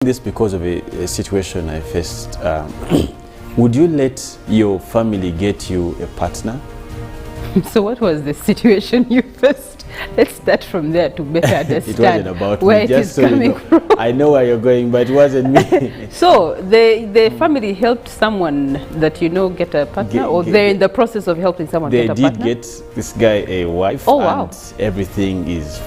this because of a situation I faced. Would you let your family get you a partner? So what was the situation you faced? Let's start from there to better understand it wasn't about where me. it Just is so you coming know. from. I know where you're going, but it wasn't me. So the family helped someone that you know get a partner, or they're in the process of helping someone get a partner? They did get this guy a wife, oh, wow. and everything is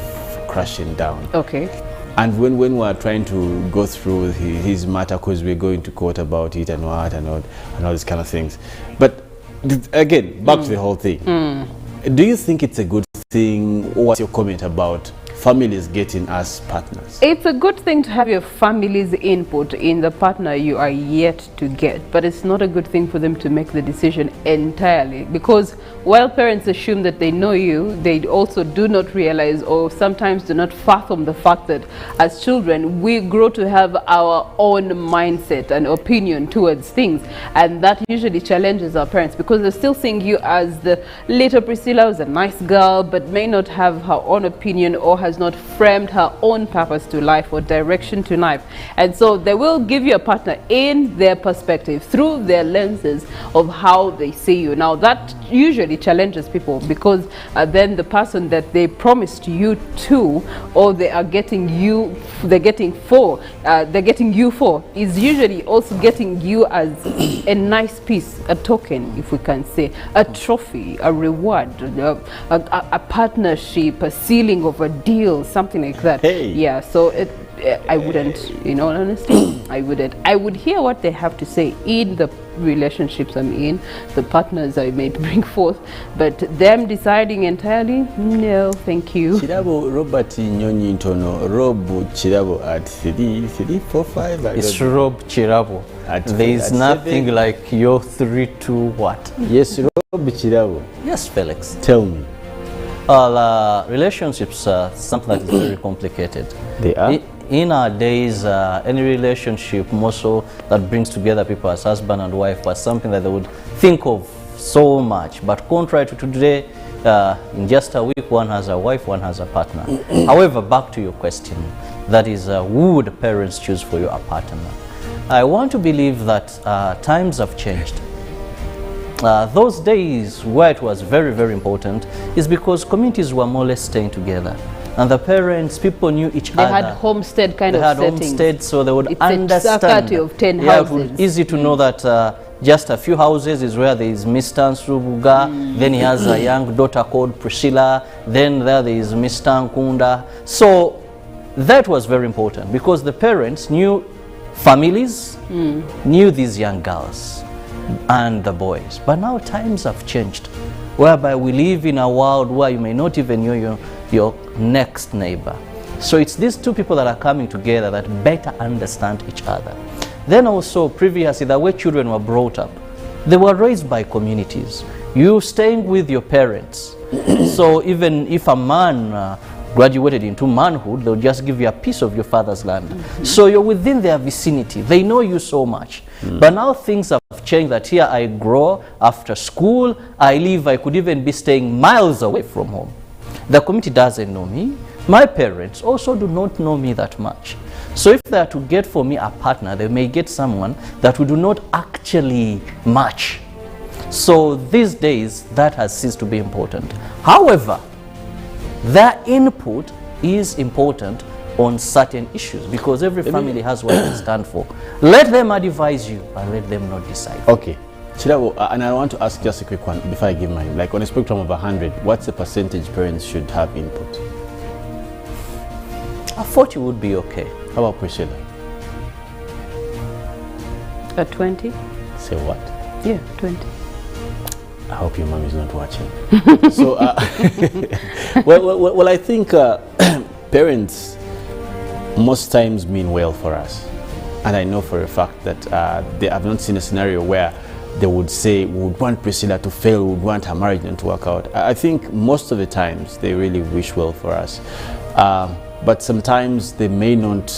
crashing down. Okay. And when we were trying to go through his matter, because we're going to court about it and what and all these kind of things. But again, back to the whole thing. Do you think it's a good thing? What's your comment about families getting us partners? It's a good thing to have your family's input in the partner you are yet to get, but it's not a good thing for them to make the decision entirely, because while parents assume that they know you, they also do not realize, or sometimes do not fathom the fact that as children we grow to have our own mindset and opinion towards things, and that usually challenges our parents, because they're still seeing you as the little Priscilla, who's a nice girl but may not have her own opinion or has not framed her own purpose to life or direction to life. And so they will give you a partner in their perspective, through their lenses of how they see you. Now that usually challenges people, because then the person that they promised you to, or they are getting you, they're getting you for, is usually also getting you as a nice piece, a token, if we can say, a trophy, a reward, a partnership, a sealing of a deal, something like that. Hey. Yeah, so I wouldn't, in all honesty, I wouldn't. I would hear what they have to say in the relationships I'm in, the partners I may bring forth, but them deciding entirely, no, thank you. Chirabo Robert Nyonyi Ntono, Rob Chirabo at 345. It's Rob Chirabo. There is nothing 7. Like your 3 to what? Yes, Rob Chirabo. Yes, Felix. Tell me. Relationships are something that is very complicated. They are? In our days, any relationship more so that brings together people as husband and wife was something that they would think of so much. But contrary to today, in just a week, one has a wife, one has a partner. However, back to your question, that is, who would parents choose for you a partner? I want to believe that times have changed. Those days where it was very, very important is because communities were more or less staying together. And the parents, people knew each other. They had homestead kind of settings. They had homestead, so they would understand. It's a circuit of 10 houses. It was easy to know that just a few houses is where there is Mr. Nsubuga, then he has a young daughter called Priscilla, then there is Mr. Nkunda. So that was very important because the parents knew families, knew these young girls and the boys. But now times have changed, whereby we live in a world where you may not even know your next neighbor. So it's these two people that are coming together that better understand each other. Then also previously, the way children were brought up, they were raised by communities. You staying with your parents. So even if a man graduated into manhood, they'll just give you a piece of your father's land. So you're within their vicinity. They know you so much. But now things have changed, that here I grow, after school, I leave, I could even be staying miles away from home. The community doesn't know me. My parents also do not know me that much. So if they are to get for me a partner, they may get someone that we do not actually match. So these days, that has ceased to be important. However, their input is important on certain issues because every family has what they stand for. Let them advise you, but let them not decide. Okay. Chirabo, and I want to ask just a quick one before I give mine. Like on a spectrum of 100, what's the percentage parents should have input? A 40 would be okay. How about Priscilla? A 20? Say what? Yeah, 20. I hope your mom is not watching. So, well, I think parents most times mean well for us. And I know for a fact that they have not seen a scenario where they would say, we would want Priscilla to fail, we would want her marriage not to work out. I think most of the times they really wish well for us. But sometimes they may not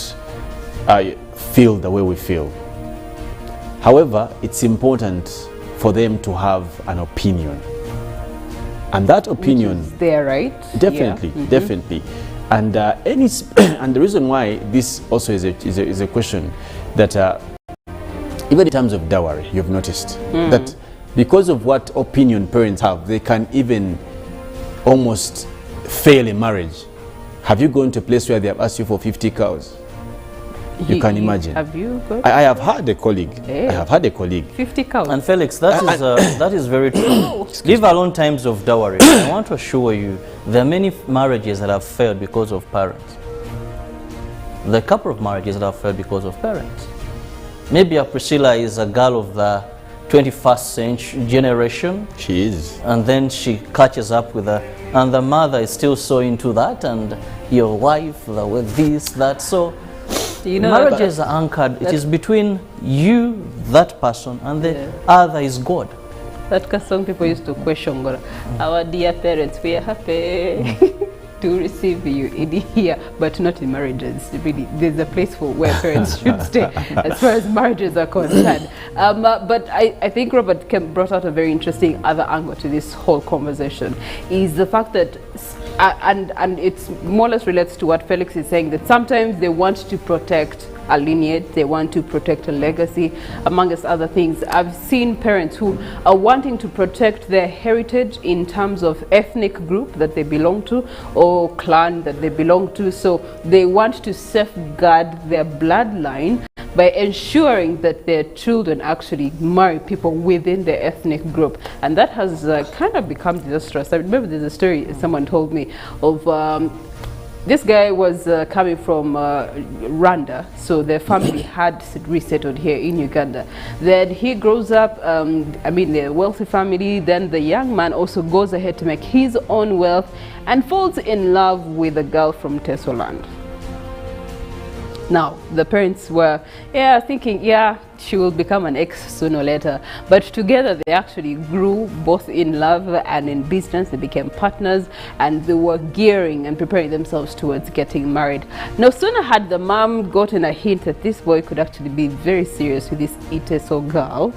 feel the way we feel. However, it's important for them to have an opinion. And that opinion... Which is there, right? Definitely, yeah. definitely. And and the reason why this also is a question that even in terms of dowry, you've noticed that because of what opinion parents have, they can even almost fail a marriage. Have you gone to a place where they have asked you for 50 cows? You can imagine. Have you got? I have had a colleague. Hey. I have had a colleague. 50 cows. And Felix, that is very true. Leave alone times of dowry. I want to assure you, there are many marriages that have failed because of parents. There are a couple of marriages that have failed because of parents. Maybe a Priscilla is a girl of the 21st century generation. She is. And then she catches up with her, and the mother is still so into that, and your wife, with this, that. So You know, marriages are anchored. It is between you, that person, and the other is God. That some people used to question God. Our dear parents, we are happy to receive you in here, but not in marriages. Really, there's a place for where parents should stay as far as marriages are concerned. But I think Robert brought out a very interesting other angle to this whole conversation, is the fact that and it's more or less relates to what Felix is saying, that sometimes they want to protect a lineage, they want to protect a legacy, amongst other things. I've seen parents who are wanting to protect their heritage in terms of ethnic group that they belong to or clan that they belong to, so they want to safeguard their bloodline by ensuring that their children actually marry people within their ethnic group, and that has kind of become disastrous. I remember there's a story someone told me of this guy was coming from Rwanda, so their family had resettled here in Uganda. Then he grows up, I mean, they're a wealthy family. Then the young man also goes ahead to make his own wealth and falls in love with a girl from Tesoland. Now, the parents were, thinking, she will become an ex sooner or later. But together, they actually grew both in love and in business. They became partners, and they were gearing and preparing themselves towards getting married. No sooner had the mom gotten a hint that this boy could actually be very serious with this Iteso girl,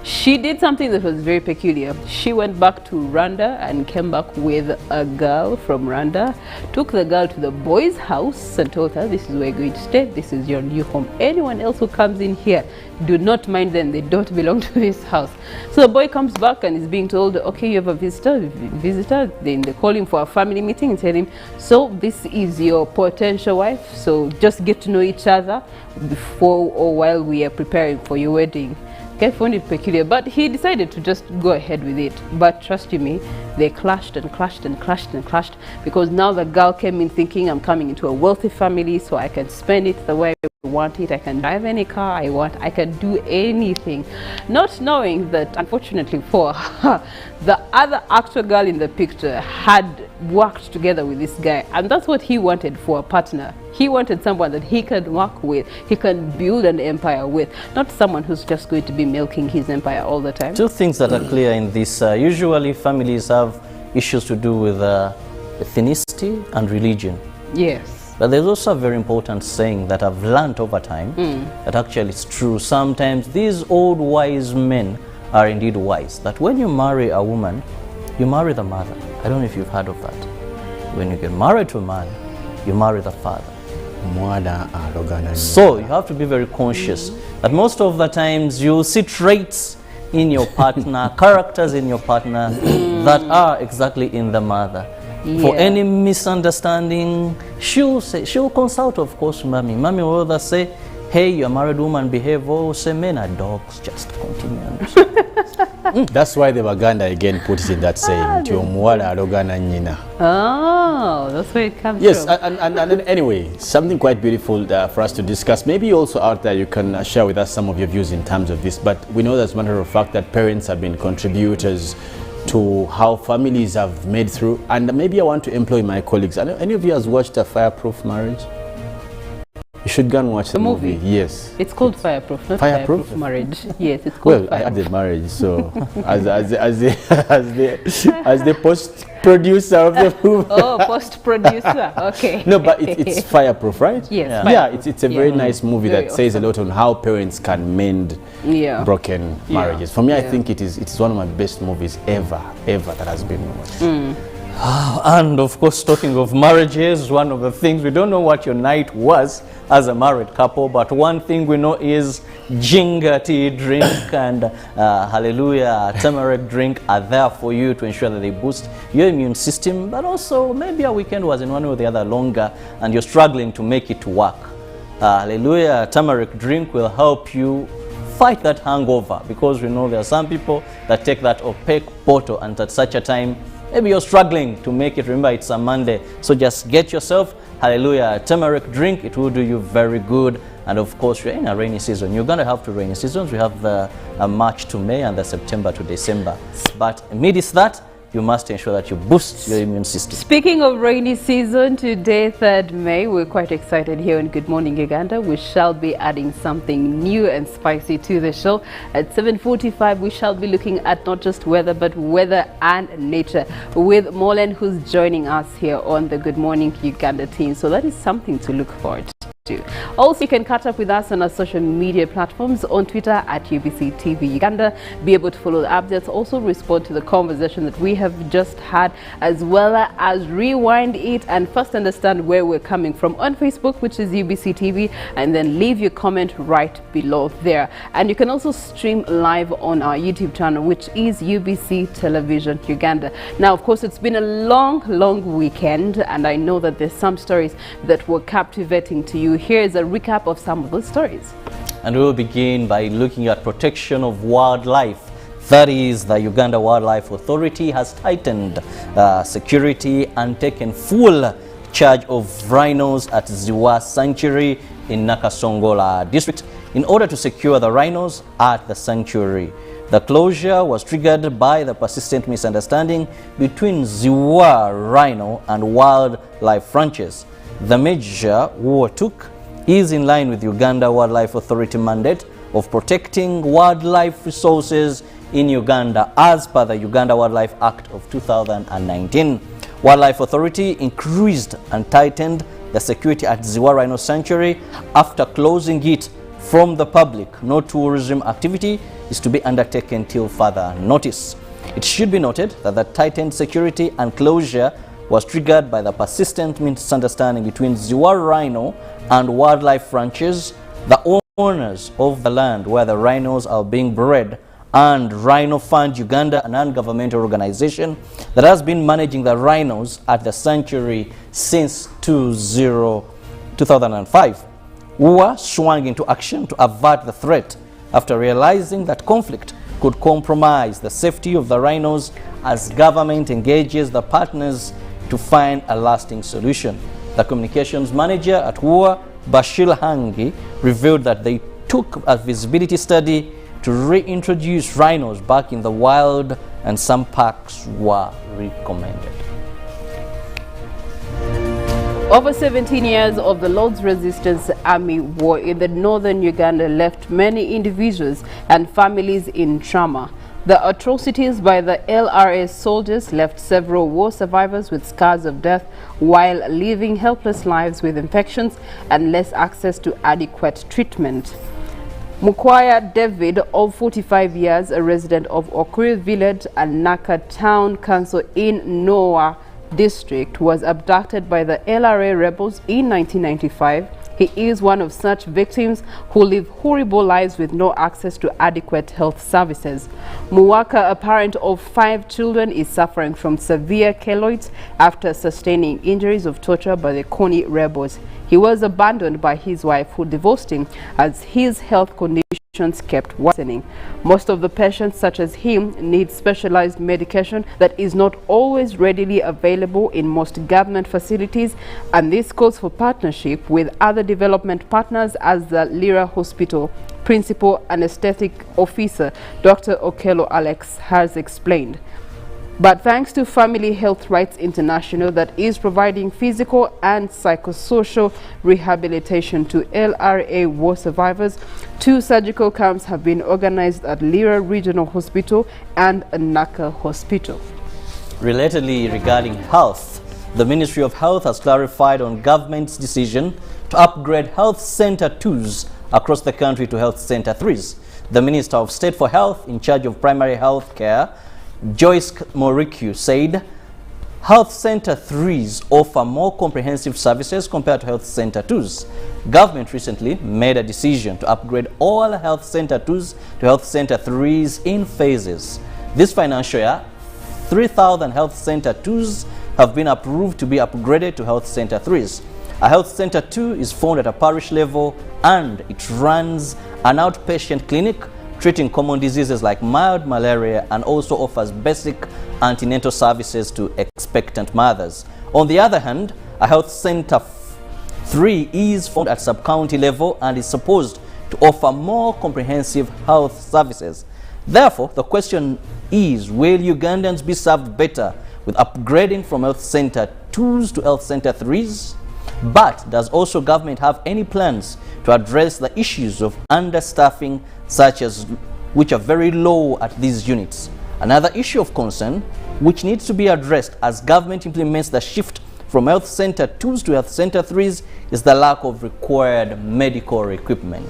she did something that was very peculiar. She went back to Rwanda and came back with a girl from Rwanda, took the girl to the boy's house and told her, this is where you're going to stay, this is your new home. Anyone else who comes in here, do not mind them, they don't belong to this house. So the boy comes back and is being told, okay, you have a visitor. Then they call him for a family meeting and tell him, so this is your potential wife, so just get to know each other before or while we are preparing for your wedding. I found it peculiar, but he decided to just go ahead with it. But trust you me, they clashed and clashed and clashed and clashed, because now the girl came in thinking, I'm coming into a wealthy family, so I can spend it the way I want it, I can drive any car I want, I can do anything, not knowing that unfortunately for her, the other actual girl in the picture had worked together with this guy, and that's what he wanted for a partner. He wanted someone that he can work with, he can build an empire with, not someone who's just going to be milking his empire all the time. Two things that are clear in this. Usually families have issues to do with ethnicity and religion. Yes. But there's also a very important saying that I've learned over time that actually is true. Sometimes these old wise men are indeed wise, that when you marry a woman, you marry the mother. I don't know if you've heard of that. When you get married to a man, you marry the father. So you have to be very conscious that most of the times you'll see traits in your partner, characters in your partner that are exactly in the mother. For any misunderstanding, she'll consult, of course, mommy. Mommy will either say, hey, you're a married woman, behave, or say, men are dogs, just continue. That's why the Baganda again put it in that saying, Oh, that's where it comes from. Yes, and anyway, something quite beautiful for us to discuss. Maybe also out there you can share with us some of your views in terms of this, but we know as a matter of fact that parents have been contributors to how families have made through, and maybe I want to employ my colleagues. Any of you has watched A Fireproof Marriage? You should go and watch the movie. Yes. It's called Fireproof, not Fireproof? Fireproof Marriage. Yes, it's called Well, I had Fireproof. the marriage, so as the post-producer of the movie. Oh, post-producer. Okay. No, but it's fireproof, right? Yes. Yeah, it's a very Yeah. nice movie Very that says a lot on how parents can mend broken marriages. For me, I think it is one of my best movies ever that has been watched. And of course, talking of marriages, one of the things, we don't know what your night was as a married couple, but one thing we know is ginger tea drink and hallelujah, turmeric drink are there for you to ensure that they boost your immune system. But also maybe a weekend was in one way or the other longer and you're struggling to make it work. Hallelujah, turmeric drink will help you fight that hangover, because we know there are some people that take that opaque bottle and at such a time maybe you're struggling to make it. Remember, it's a Monday, so just get yourself, hallelujah, a turmeric drink. It will do you very good. And of course, you're in a rainy season. You're going to have two rainy seasons. We have the March to May and the September to December. But amidst that, you must ensure that you boost your immune system. Speaking of rainy season, today, 3rd May, we're quite excited here in Good Morning Uganda. We shall be adding something new and spicy to the show. At 7:45, we shall be looking at not just weather, but weather and nature with Molen, who's joining us here on the Good Morning Uganda team. So that is something to look forward to. Also, you can catch up with us on our social media platforms on Twitter at UBC TV Uganda. Be able to follow the updates, also respond to the conversation that we have just had, as well as rewind it and first understand where we're coming from on Facebook, which is UBC TV, and then leave your comment right below there. And you can also stream live on our YouTube channel, which is UBC Television Uganda. Now, of course, it's been a long weekend, and I know that there's some stories that were captivating to you. Here is a recap of some of those stories. And we will begin by looking at protection of wildlife. That is, the Uganda Wildlife Authority has tightened security and taken full charge of rhinos at Ziwa Sanctuary in Nakasongola district in order to secure the rhinos at the sanctuary. The closure was triggered by the persistent misunderstanding between Ziwa rhino and wildlife ranches. The measure we took is in line with Uganda Wildlife Authority mandate of protecting wildlife resources in Uganda as per the Uganda Wildlife Act of 2019. Wildlife Authority increased and tightened the security at Ziwa Rhino Sanctuary after closing it from the public. No tourism activity is to be undertaken till further notice. It should be noted that the tightened security and closure was triggered by the persistent misunderstanding between Ziwa Rhino and wildlife ranches, the owners of the land where the rhinos are being bred, and Rhino Fund Uganda, a non-governmental organization that has been managing the rhinos at the sanctuary since 2005, were swung into action to avert the threat after realizing that conflict could compromise the safety of the rhinos as government engages the partners to find a lasting solution. The communications manager at WUA, Bashir Hangi, revealed that they took a visibility study to reintroduce rhinos back in the wild, and some parks were recommended. Over 17 years of the Lord's Resistance Army war in the northern Uganda left many individuals and families in trauma. The atrocities by the LRA soldiers left several war survivors with scars of death while living helpless lives with infections and less access to adequate treatment. Mukwaya David, of 45 years, a resident of Okuri Village and Naka Town Council in Noah District, was abducted by the LRA rebels in 1995. He is one of such victims who live horrible lives with no access to adequate health services. Muwaka, a parent of 5 children, is suffering from severe keloids after sustaining injuries of torture by the Koni rebels. He was abandoned by his wife, who divorced him, as his health conditions kept worsening. Most of the patients, such as him, need specialized medication that is not always readily available in most government facilities, and this calls for partnership with other development partners, as the Lira Hospital Principal Anesthetic Officer Dr. Okello Alex has explained. But thanks to Family Health Rights International, that is providing physical and psychosocial rehabilitation to LRA war survivors, 2 surgical camps have been organized at Lira Regional Hospital and Naka Hospital. Relatedly, regarding health, the Ministry of Health has clarified on government's decision to upgrade Health Center 2s across the country to Health Center 3s. The Minister of State for Health in charge of primary health care, Joyce Morikiu, said Health Center 3s offer more comprehensive services compared to Health Center 2s. Government recently made a decision to upgrade all Health Center 2s to Health Center 3s in phases. This financial year, 3,000 Health Center 2s have been approved to be upgraded to Health Center 3s. A Health Center 2 is found at a parish level and it runs an outpatient clinic treating common diseases like mild malaria and also offers basic antenatal services to expectant mothers. On the other hand, a Health Center 3 is found at sub-county level and is supposed to offer more comprehensive health services. Therefore, the question is, will Ugandans be served better with upgrading from Health Center 2s to Health Center 3s? But does also government have any plans to address the issues of understaffing, which are very low at these units? Another issue of concern which needs to be addressed as government implements the shift from Health Center 2s to Health Center 3s is the lack of required medical equipment.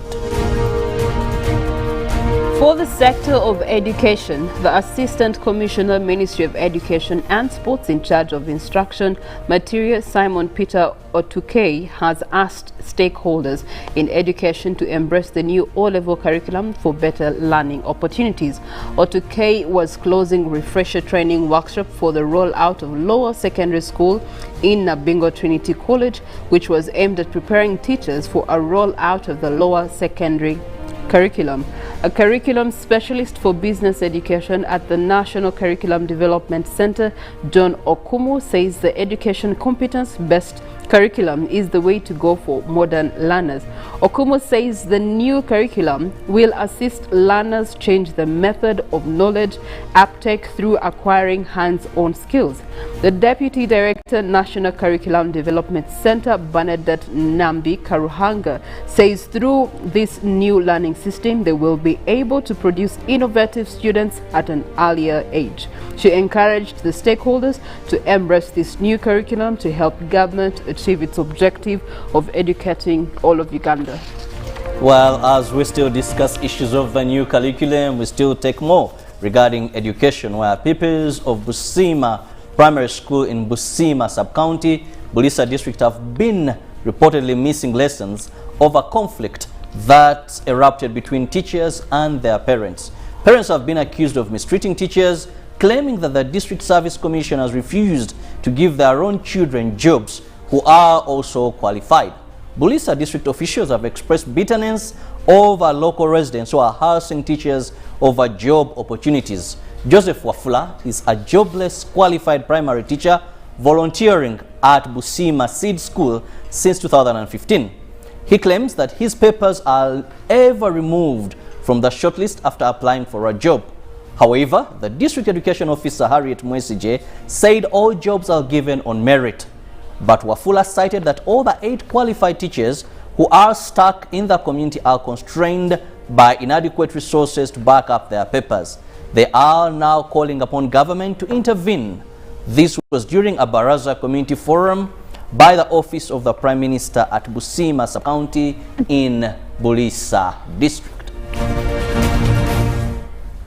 For the sector of education, the Assistant Commissioner, Ministry of Education and Sports in charge of instruction material, Simon Peter Otukei, has asked stakeholders in education to embrace the new O-level curriculum for better learning opportunities. Otukei was closing refresher training workshop for the rollout of lower secondary school in Nabingo Trinity College, which was aimed at preparing teachers for a rollout of the lower secondary curriculum. A curriculum specialist for business education at the National Curriculum Development Center, John Okumu, says the education competence-based curriculum is the way to go for modern learners. Okumu says the new curriculum will assist learners change the method of knowledge uptake through acquiring hands-on skills. The Deputy Director, National Curriculum Development Center, Bernadette Nambi Karuhanga, says through this new learning system, they will be able to produce innovative students at an earlier age. She encouraged the stakeholders to embrace this new curriculum to help government achieve its objective of educating all of Uganda. Well, as we still discuss issues of the new curriculum, we still take more regarding education, where pupils of Busima Primary School in Busima Sub-County, Bulisa District have been reportedly missing lessons over conflict that erupted between teachers and their parents. Parents have been accused of mistreating teachers, claiming that the District Service Commission has refused to give their own children jobs who are also qualified. Bulisa District officials have expressed bitterness over local residents who are harassing teachers over job opportunities. Joseph Wafula is a jobless qualified primary teacher volunteering at Busima Seed School since 2015. He claims that his papers are ever removed from the shortlist after applying for a job. However, the District Education Officer Harriet Mwesije said all jobs are given on merit. But Wafula cited that all the 8 qualified teachers who are stuck in the community are constrained by inadequate resources to back up their papers. They are now calling upon government to intervene. This was during a Baraza Community Forum by the Office of the Prime Minister at Busima Sub-County in Bulisa District.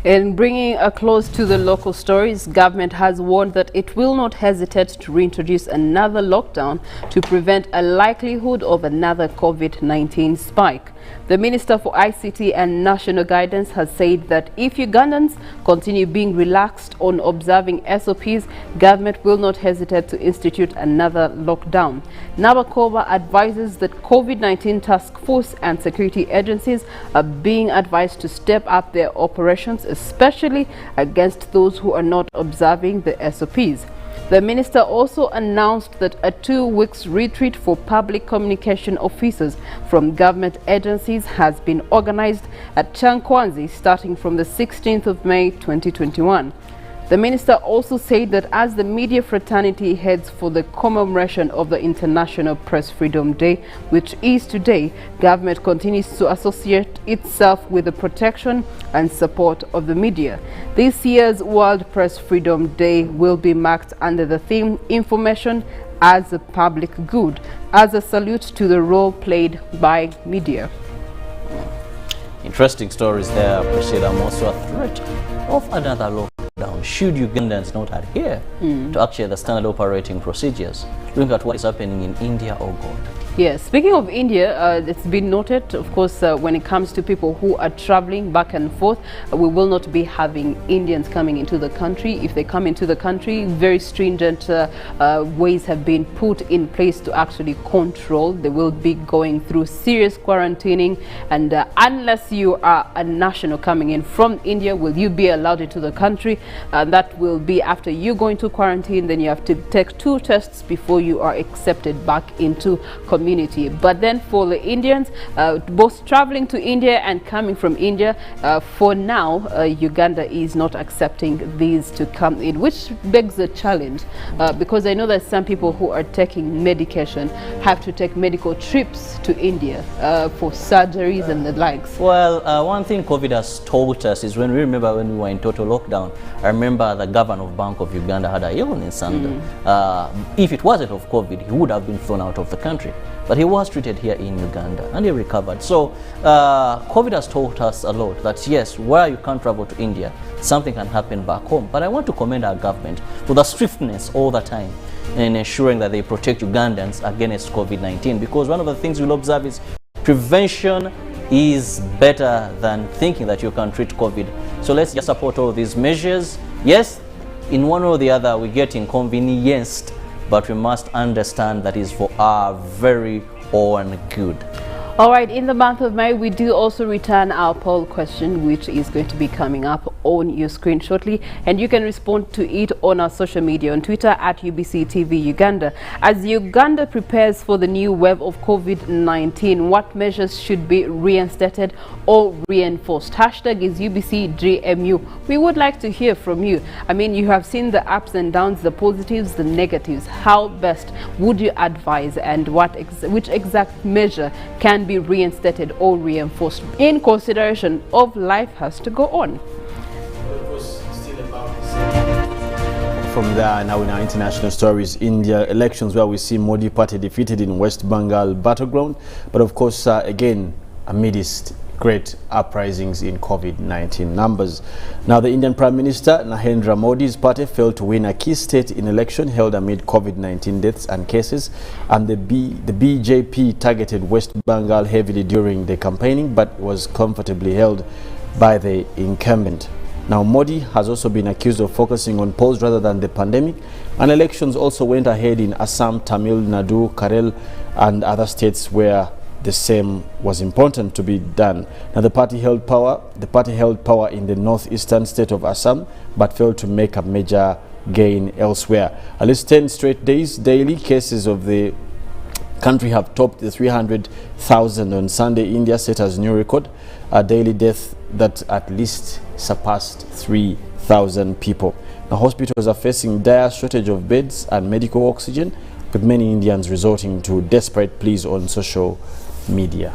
In bringing a close to the local stories, government has warned that it will not hesitate to reintroduce another lockdown to prevent a likelihood of another COVID-19 spike. The Minister for ICT and National Guidance has said that if Ugandans continue being relaxed on observing SOPs, government will not hesitate to institute another lockdown. Nabakova advises that COVID-19 task force and security agencies are being advised to step up their operations, especially against those who are not observing the SOPs. The minister also announced that a 2-week retreat for public communication officers from government agencies has been organized at Chankwanzi starting from the 16th of May 2021. The minister also said that as the media fraternity heads for the commemoration of the International Press Freedom Day, which is today, government continues to associate itself with the protection and support of the media. This year's World Press Freedom Day will be marked under the theme Information as a Public Good, as a salute to the role played by media. Interesting stories there, Priscilla. Also a threat of another law. lockdown, should Ugandans not adhere to actually the standard operating procedures? Look at what is happening in India, oh God. Yes, speaking of India, it's been noted, of course, when it comes to people who are traveling back and forth, we will not be having Indians coming into the country. If they come into the country, very stringent ways have been put in place to actually control. They will be going through serious quarantining, and unless you are a national coming in from India, will you be allowed into the country? That will be after you go into quarantine, then you have to take 2 tests before you are accepted back into community. But then for the Indians, both traveling to India and coming from India, for now, Uganda is not accepting these to come in, which begs a challenge, because I know that some people who are taking medication have to take medical trips to India for surgeries and the likes. Well, one thing COVID has taught us is when we were in total lockdown, I remember the governor of Bank of Uganda had an illness, and if it wasn't of COVID, he would have been thrown out of the country. But he was treated here in Uganda and he recovered. So COVID has taught us a lot that yes, where you can't travel to India, something can happen back home. But I want to commend our government for the swiftness all the time in ensuring that they protect Ugandans against COVID-19, because one of the things we'll observe is prevention is better than thinking that you can treat COVID. So let's just support all these measures. Yes, in one or the other we get inconvenienced, but we must understand that is for our very own good. All right, in the month of May, we do also return our poll question, which is going to be coming up on your screen shortly, and you can respond to it on our social media, on Twitter at UBC TV Uganda. As Uganda prepares for the new wave of COVID-19, what measures should be reinstated or reinforced? Hashtag is UBCGMU. We would like to hear from you. I mean, you have seen the ups and downs, the positives, the negatives. How best would you advise, and which exact measure can be reinstated or reinforced in consideration of life has to go on? From there, now in our international stories, India elections, where we see Modi party defeated in West Bengal battleground, but of course again amidst great uprisings in COVID-19 numbers. Now the Indian Prime Minister Narendra Modi's party failed to win a key state in election held amid COVID-19 deaths and cases, and the BJP targeted West Bengal heavily during the campaigning, but was comfortably held by the incumbent. Now Modi has also been accused of focusing on polls rather than the pandemic, and elections also went ahead in Assam, Tamil Nadu, Kerala and other states where the same was important to be done. Now the party held power in the northeastern state of Assam, but failed to make a major gain elsewhere. At least 10 straight days, daily cases of the country have topped the 300,000 on Sunday. India set as new record a daily death that at least surpassed 3,000 people. Now hospitals are facing dire shortage of beds and medical oxygen, with many Indians resorting to desperate pleas on social media.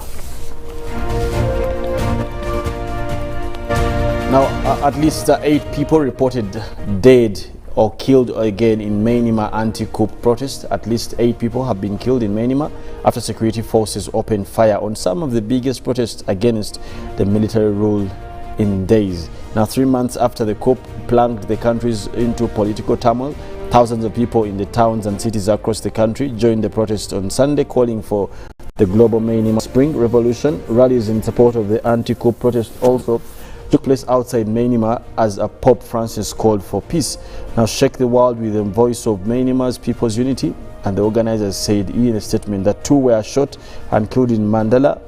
Now at least 8 people reported dead or killed again in Myanmar anti-coup protest. At least 8 people have been killed in Myanmar after security forces opened fire on some of the biggest protests against the military rule in days. Now 3 months after the coup plunged the countries into political turmoil, thousands of people in the towns and cities across the country joined the protest on Sunday, calling for the global Myanmar Spring Revolution. Rallies in support of the anti-coup protest also took place outside Myanmar as Pope Francis called for peace. Now shake the world with the voice of Myanmar's people's unity, and the organizers said in a statement that 2 were shot and killed in Mandala,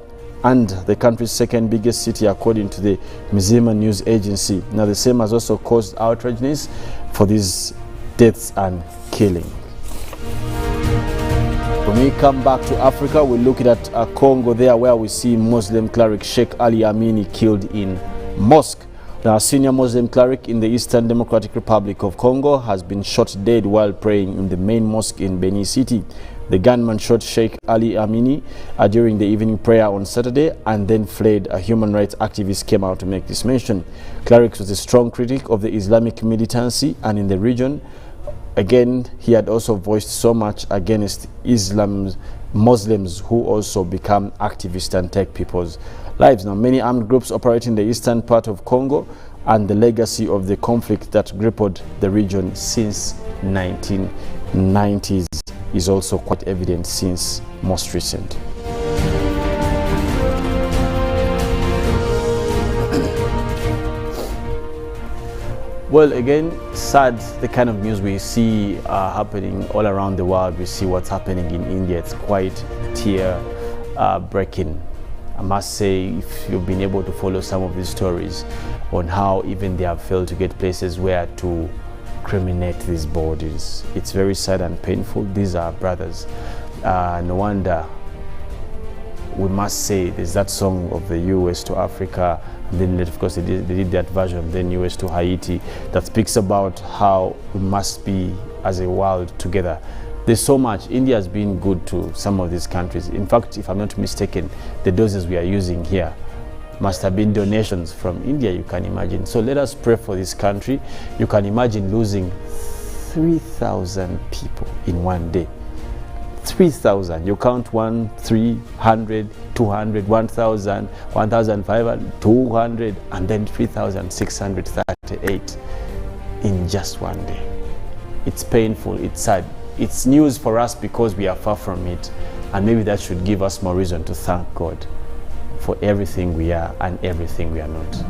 and the country's second biggest city, according to the Mzima news agency. Now the same has also caused outrageous for these deaths and killing. When we come back to Africa, we're looking at Congo there, where we see Muslim cleric Sheikh Ali Amini killed in mosque. Now, a senior Muslim cleric in the Eastern Democratic Republic of Congo has been shot dead while praying in the main mosque in Beni City. The gunman shot Sheikh Ali Amini during the evening prayer on Saturday and then fled. A human rights activist came out to make this mention. Cleric was a strong critic of the Islamic militancy and in the region. Again, he had also voiced so much against Islam's Muslims who also become activists and take people's lives. Now, many armed groups operating in the eastern part of Congo and the legacy of the conflict that crippled the region since 1990s is also quite evident since most recent. Well, again, sad, the kind of news we see happening all around the world. We see what's happening in India. It's quite tear-breaking. I must say, if you've been able to follow some of these stories on how even they have failed to get places where to criminate these bodies, it's very sad and painful. These are brothers. No wonder we must say there's that song of the US to Africa, and then of course they did that version, then US to Haiti, that speaks about how we must be as a world together. There's so much. India has been good to some of these countries. In fact, if I'm not mistaken, the doses we are using here must have been donations from India, you can imagine. So let us pray for this country. You can imagine losing 3,000 people in one day. 3,000. You count 1, 300, 200, 1,000, 1,500, 200, and then 3,638 in just one day. It's painful, it's sad. It's news for us because we are far from it, and maybe that should give us more reason to thank God for everything we are and everything we are not.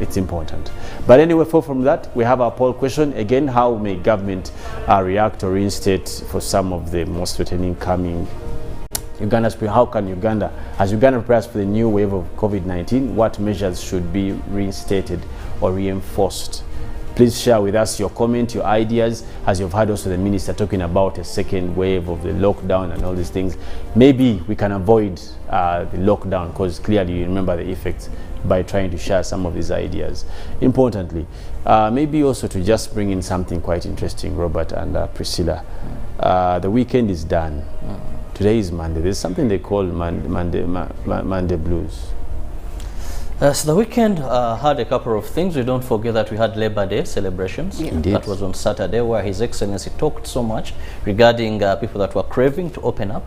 It's important. But anyway, from that, we have our poll question. Again, how may government react or reinstate for some of the most threatening coming? How can Uganda, as Uganda prepares for the new wave of COVID-19, what measures should be reinstated or reinforced? Please share with us your comment, your ideas, as you've heard also the minister talking about a second wave of the lockdown and all these things. Maybe we can avoid the lockdown, because clearly you remember the effects, by trying to share some of these ideas. Importantly, maybe also to just bring in something quite interesting, Robert and Priscilla. The weekend is done. Today is Monday. There's something they call Monday blues. So the weekend had a couple of things. We don't forget that we had Labor Day celebrations. Yeah. That was on Saturday, where His Excellency talked so much regarding people that were craving to open up.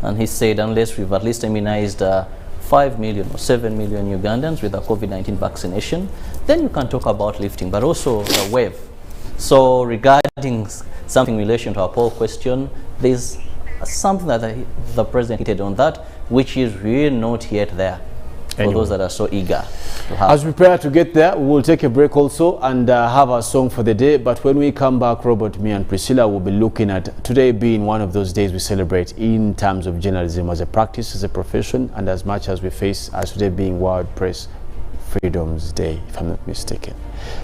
And he said, unless we've at least immunized 5 million or 7 million Ugandans with a COVID-19 vaccination, then you can talk about lifting, but also the wave. So regarding something in relation to our poll question, there's something that the president hinted on that, which is really not yet there. For those that are so eager to have. As we prepare to get there, we will take a break also and have our song for the day. But when we come back, Robert, me and Priscilla will be looking at today being one of those days we celebrate in terms of journalism as a practice, as a profession, and as much as we face as today being World Press Freedom's Day, if I'm not mistaken.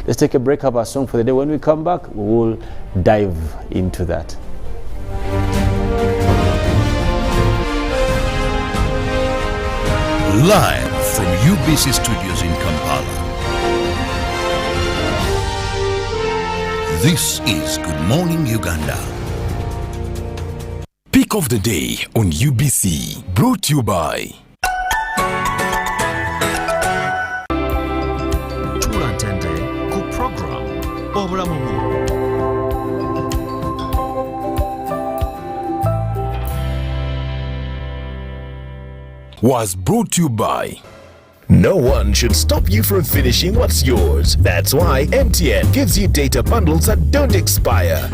Let's take a break, have our song for the day. When we come back, we will dive into that. Live from UBC Studios in Kampala. This is Good Morning Uganda. Pick of the day on UBC, brought to you by Tulantende ku program obulamu was brought to you by No one should stop you from finishing what's yours. That's why MTN gives you data bundles that don't expire.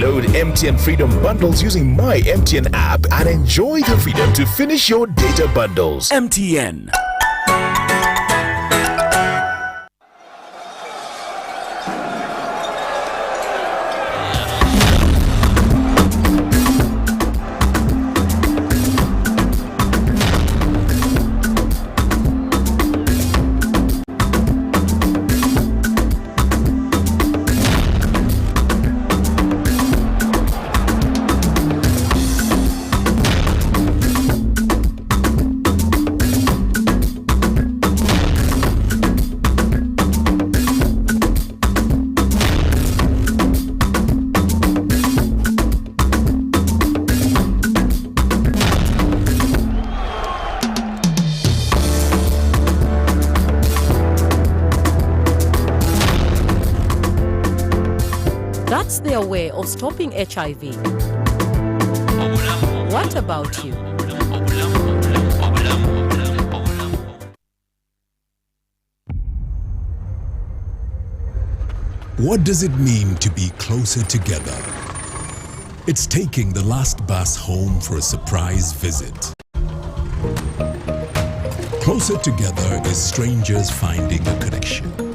Load MTN Freedom bundles using My MTN app and enjoy the freedom to finish your data bundles. MTN. That's their way of stopping HIV. What about you? What does it mean to be closer together? It's taking the last bus home for a surprise visit. Closer together is strangers finding a connection.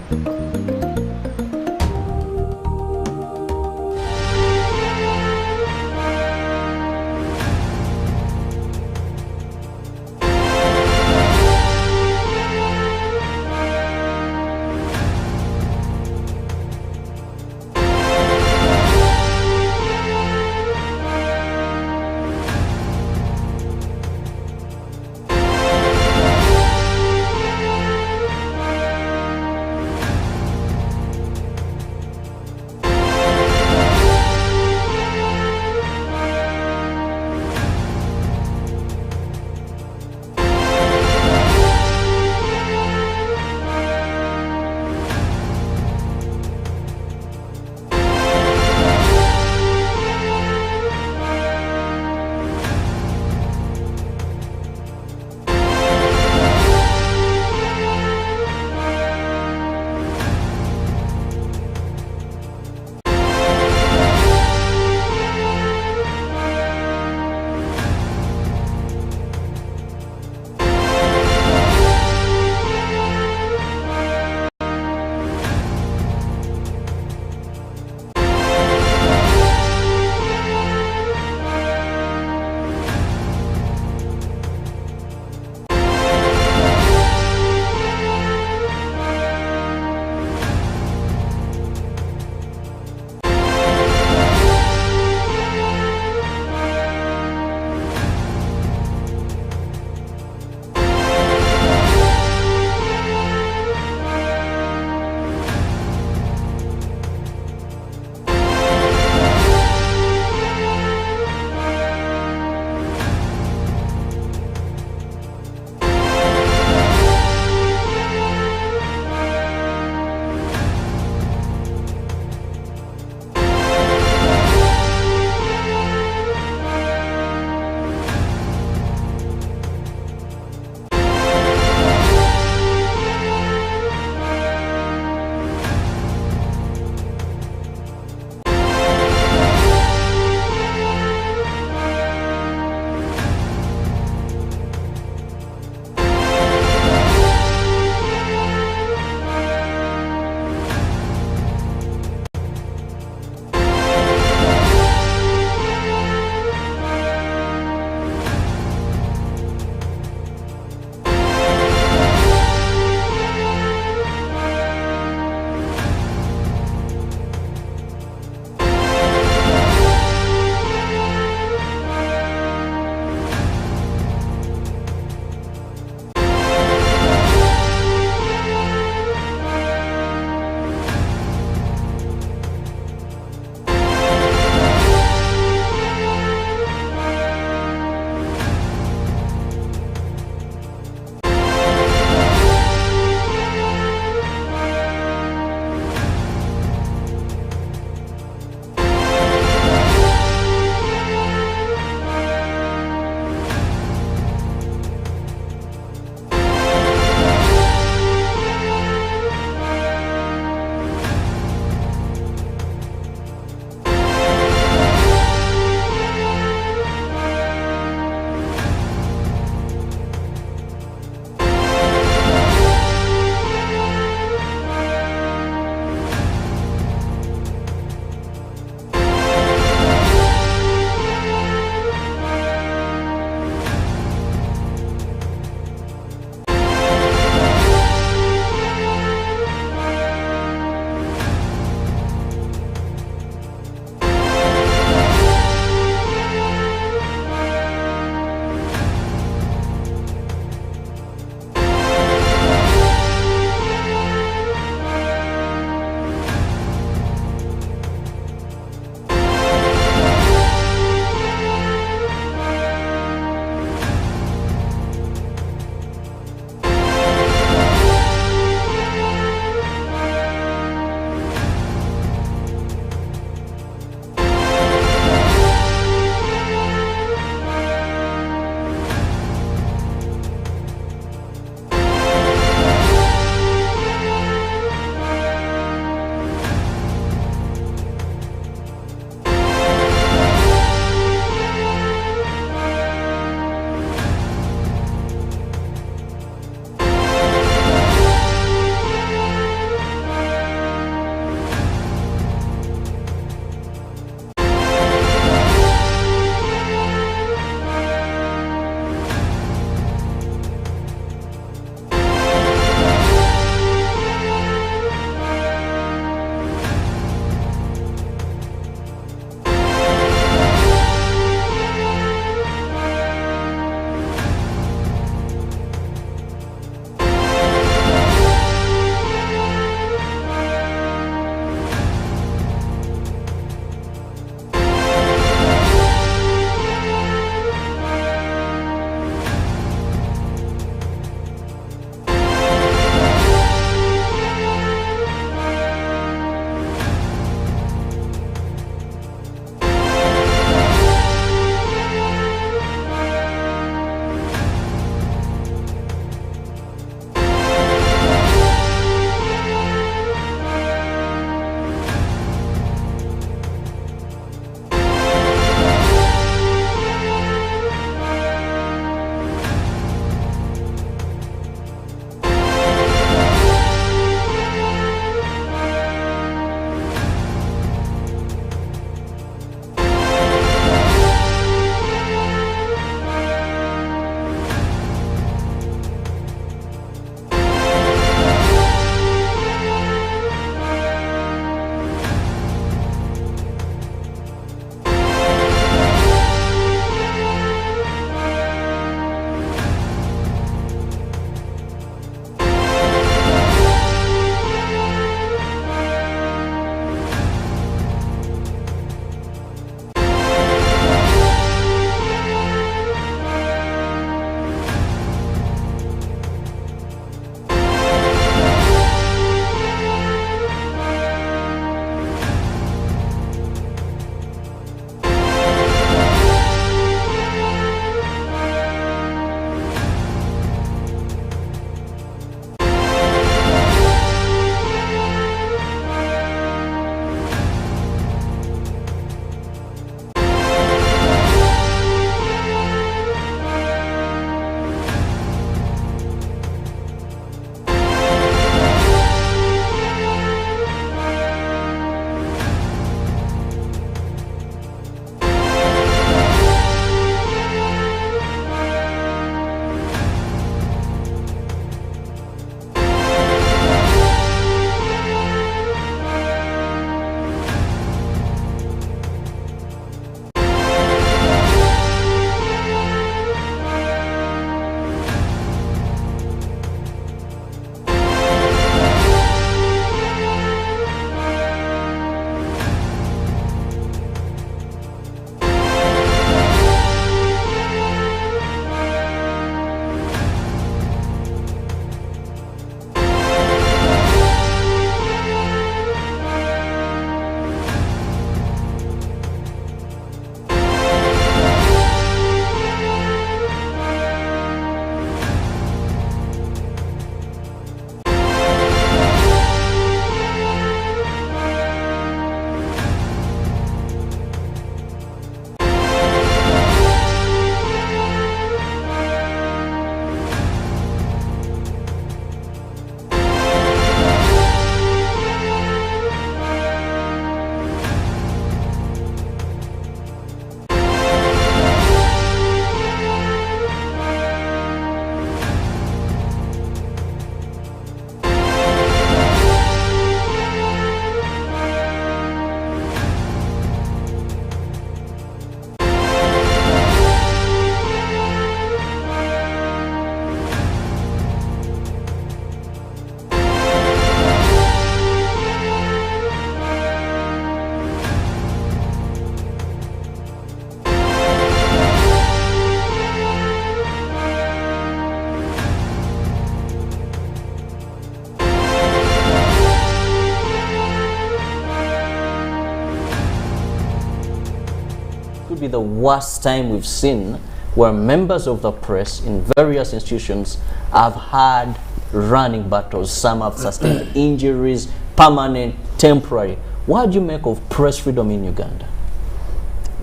be the worst time we've seen where members of the press in various institutions have had running battles. Some have sustained injuries, permanent, temporary. What do you make of press freedom in Uganda?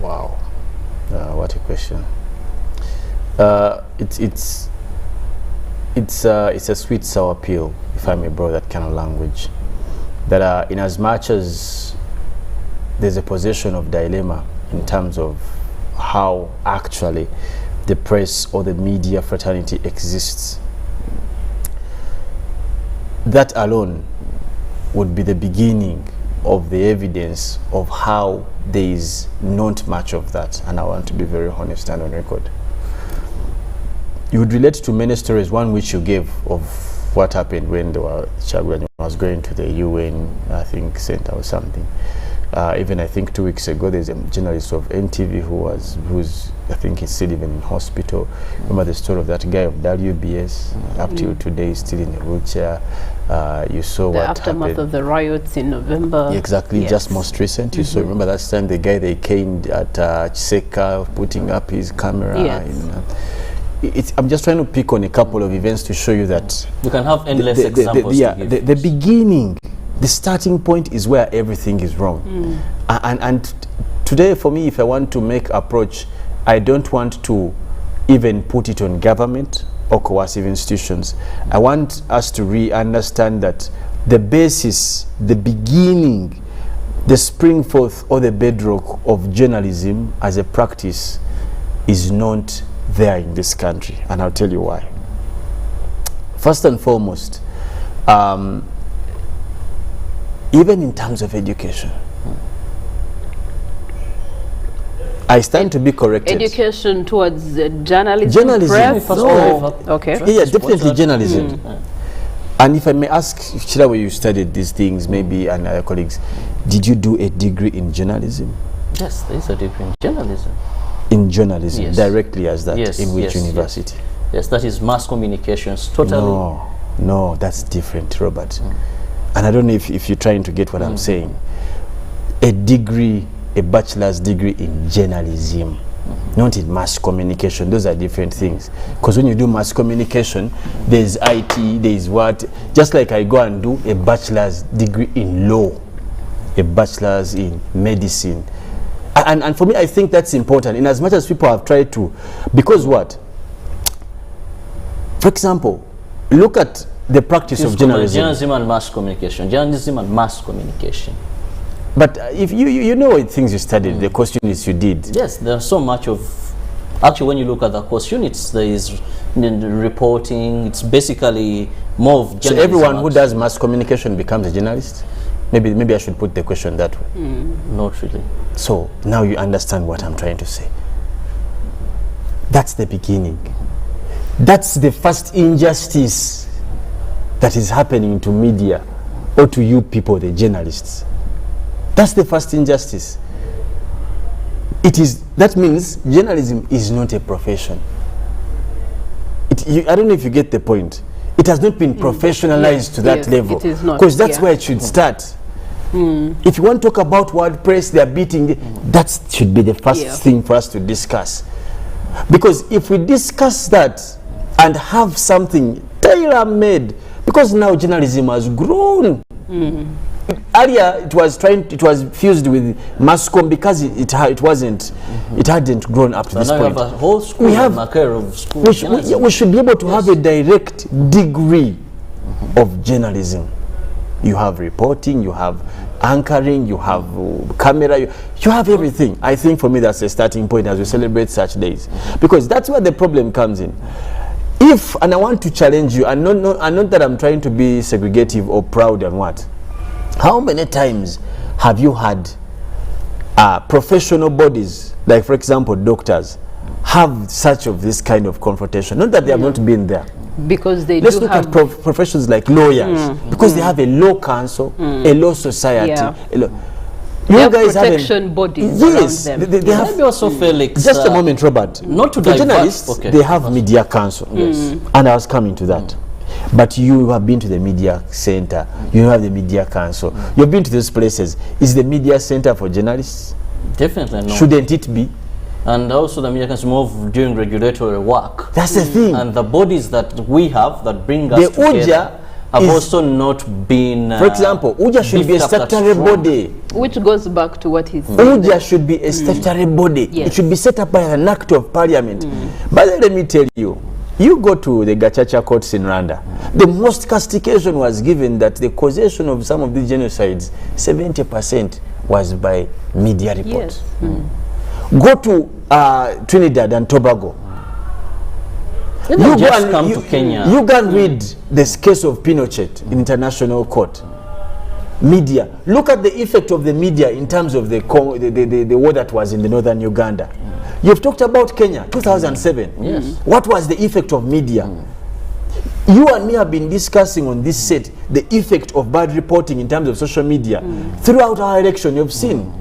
Wow, what a question. It's a sweet sour pill, if I may borrow that kind of language. That in as much as there's a position of dilemma in terms of how actually the press or the media fraternity exists, that alone would be the beginning of the evidence of how there is not much of that, and I want to be very honest and on record. You would relate to many stories, one which you gave of what happened when Chagwanya was going to the UN, I think, center or something. Even I think 2 weeks ago, there's a journalist of NTV who's I think he's still even in hospital. Remember the story of that guy of WBS? Up till today, he's still in a wheelchair. You saw The what aftermath happened. of the riots in November. Exactly, Yes. just most recent. You saw, remember that time the guy they caned at Chiseka, putting up his camera. Yes. I'm just trying to pick on a couple of events to show you that You can have endless examples. to give. the beginning, the starting point is where everything is wrong. And today, for me, if I want to make approach, I don't want to even put it on government or coercive institutions. I want us to re-understand that the basis, the beginning, the spring forth or the bedrock of journalism as a practice is not there in this country, and I'll tell you why. First and foremost, even in terms of education, I stand to be corrected. Education towards journalism. Journalism, press, no. Okay. Yeah, definitely journalism. And if I may ask, Chilawe, you studied these things, maybe, and other colleagues, did you do a degree in journalism? Yes, there is a degree in journalism. In journalism, Yes. directly as that, Yes, in which yes, university? Yes, that is mass communications, totally. No, that's different, Robert. And I don't know if you're trying to get what I'm saying. A degree, a bachelor's degree in journalism, not in mass communication. Those are different things. Because when you do mass communication, there's IT, there's what. Just like I go and do a bachelor's degree in law, a bachelor's in medicine. And for me, I think that's important, in as much as people have tried to. Because what? For example, look at the practice of journalism. Journalism and mass communication. Journalism and mass communication. But if you know what things you studied, the course units you did. Yes, there's so much of. Actually, when you look at the course units, there is reporting. It's basically more of journalism. So everyone who does mass communication becomes a journalist? Maybe I should put the question that way. Not really. So now you understand what I'm trying to say. That's the beginning. That's the first injustice that is happening to media or to you people, the journalists. That's the first injustice. That means journalism is not a profession. I don't know if you get the point. It has not been professionalized to that level. It is not. Because that's where it should start. If you want to talk about WordPress, they are beating, that should be the first thing for us to discuss. Because if we discuss that and have something tailor-made, because now journalism has grown. Earlier it was fused with mass comm because it hadn't grown up to this now point. We have a whole school. We have of school. we should be able to have a direct degree of journalism. You have reporting, you have anchoring, you have camera, you have everything. I think for me that's a starting point as we celebrate such days, because that's where the problem comes in. And I want to challenge you, and not that I'm trying to be segregative or proud and what. How many times have you had professional bodies, like for example doctors, have such of this kind of confrontation? Not that they have not been there. Because they Let's do look have at professions like lawyers, because they have a law council, a law society. They have protection bodies yes, around them. they have. Maybe also Felix. Just a moment, Robert. Not to the divert. journalists, Okay. they have media council. Yes. And I was coming to that. But you have been to the media center, you have the media council, you've been to those places. Is the media center for journalists? Definitely not. Shouldn't it be? And also the media can move doing regulatory work. That's the thing. And the bodies that we have that bring us The together UJA have also not been. For example, UJA should be a statutory body. Which goes back to what he's saying. UJA should be a statutory body. Yes. It should be set up by an act of parliament. But then let me tell you, you go to the Gacaca courts in Rwanda, the most castigation was given that the causation of some of these genocides, 70% was by media reports. Yes. Go to Trinidad and Tobago. You just come to Kenya. You can read this case of Pinochet in international court. Media. Look at the effect of the media in terms of the war that was in the northern Uganda. You've talked about Kenya, 2007. Yes. What was the effect of media? You and me have been discussing on this set the effect of bad reporting in terms of social media throughout our election. You've seen.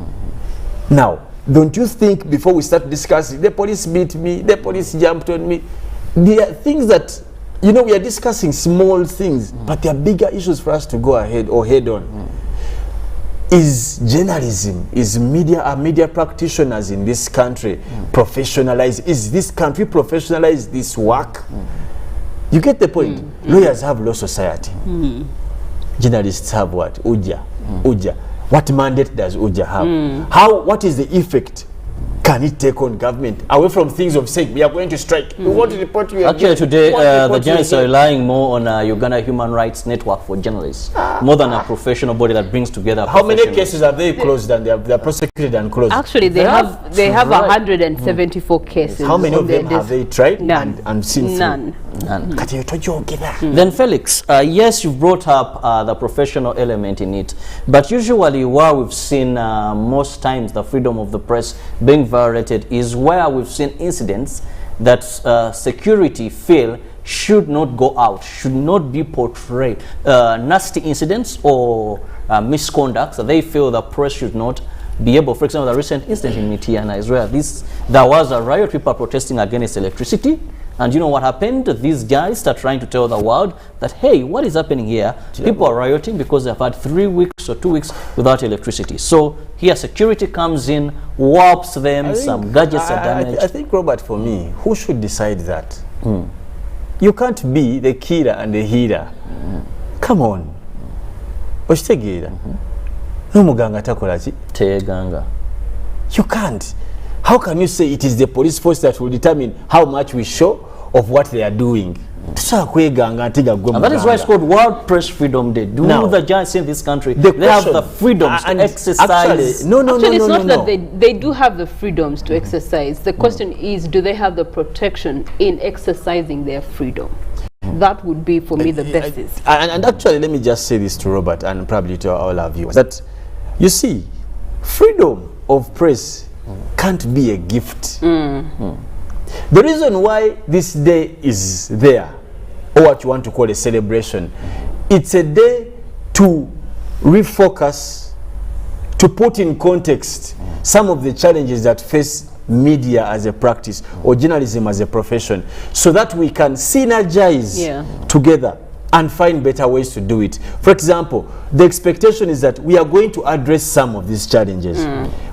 Now, don't you think before we start discussing, the police beat me, the police jumped on me, there are things that, you know, we are discussing small things, but there are bigger issues for us to go ahead or head on. Is journalism, is media, are media practitioners in this country professionalized? Is this country professionalized this work? You get the point? Lawyers have law society. Journalists have what? UJA. UJA. What mandate does UJA have? What is the effect? Can it take on government away from things of saying we are going to strike? We want to report you. Actually, today the journalists are relying more on Uganda Human Rights Network for journalists, more than a professional body that brings together. How many cases have they closed and they are prosecuted and closed? Actually, they have 174 cases. How many of them have they tried None. and seen None. Then Felix, yes, you brought up the professional element in it, but usually where we've seen most times the freedom of the press being violated is where we've seen incidents that security feel should not go out, should not be portrayed. Nasty incidents or misconduct, so they feel the press should not be able. For example, the recent incident in Mityana is where there was a riot, people protesting against electricity. And you know what happened? These guys start trying to tell the world that, hey, what is happening here? People are rioting because they've had 3 weeks or 2 weeks without electricity. So here security comes in, warps them, some gadgets are damaged. I think, Robert, for me, who should decide that? You can't be the killer and the healer. Come on. Oshitegeera. N'omuganga takola ki? Teganga. You can't. How can you say it is the police force that will determine how much we show of what they are doing? And that is why it's called World Press Freedom Day. Do now, the giants in this country, they have the freedoms to exercise. Actually, it's not that they do have the freedoms to exercise. The question is, do they have the protection in exercising their freedom? That would be, for me, the basis. And actually, let me just say this to Robert and probably to all our viewers, that, you see, freedom of press can't be a gift. The reason why this day is there, or what you want to call a celebration, it's a day to refocus, to put in context some of the challenges that face media as a practice or journalism as a profession, so that we can synergize together and find better ways to do it. For example, the expectation is that we are going to address some of these challenges.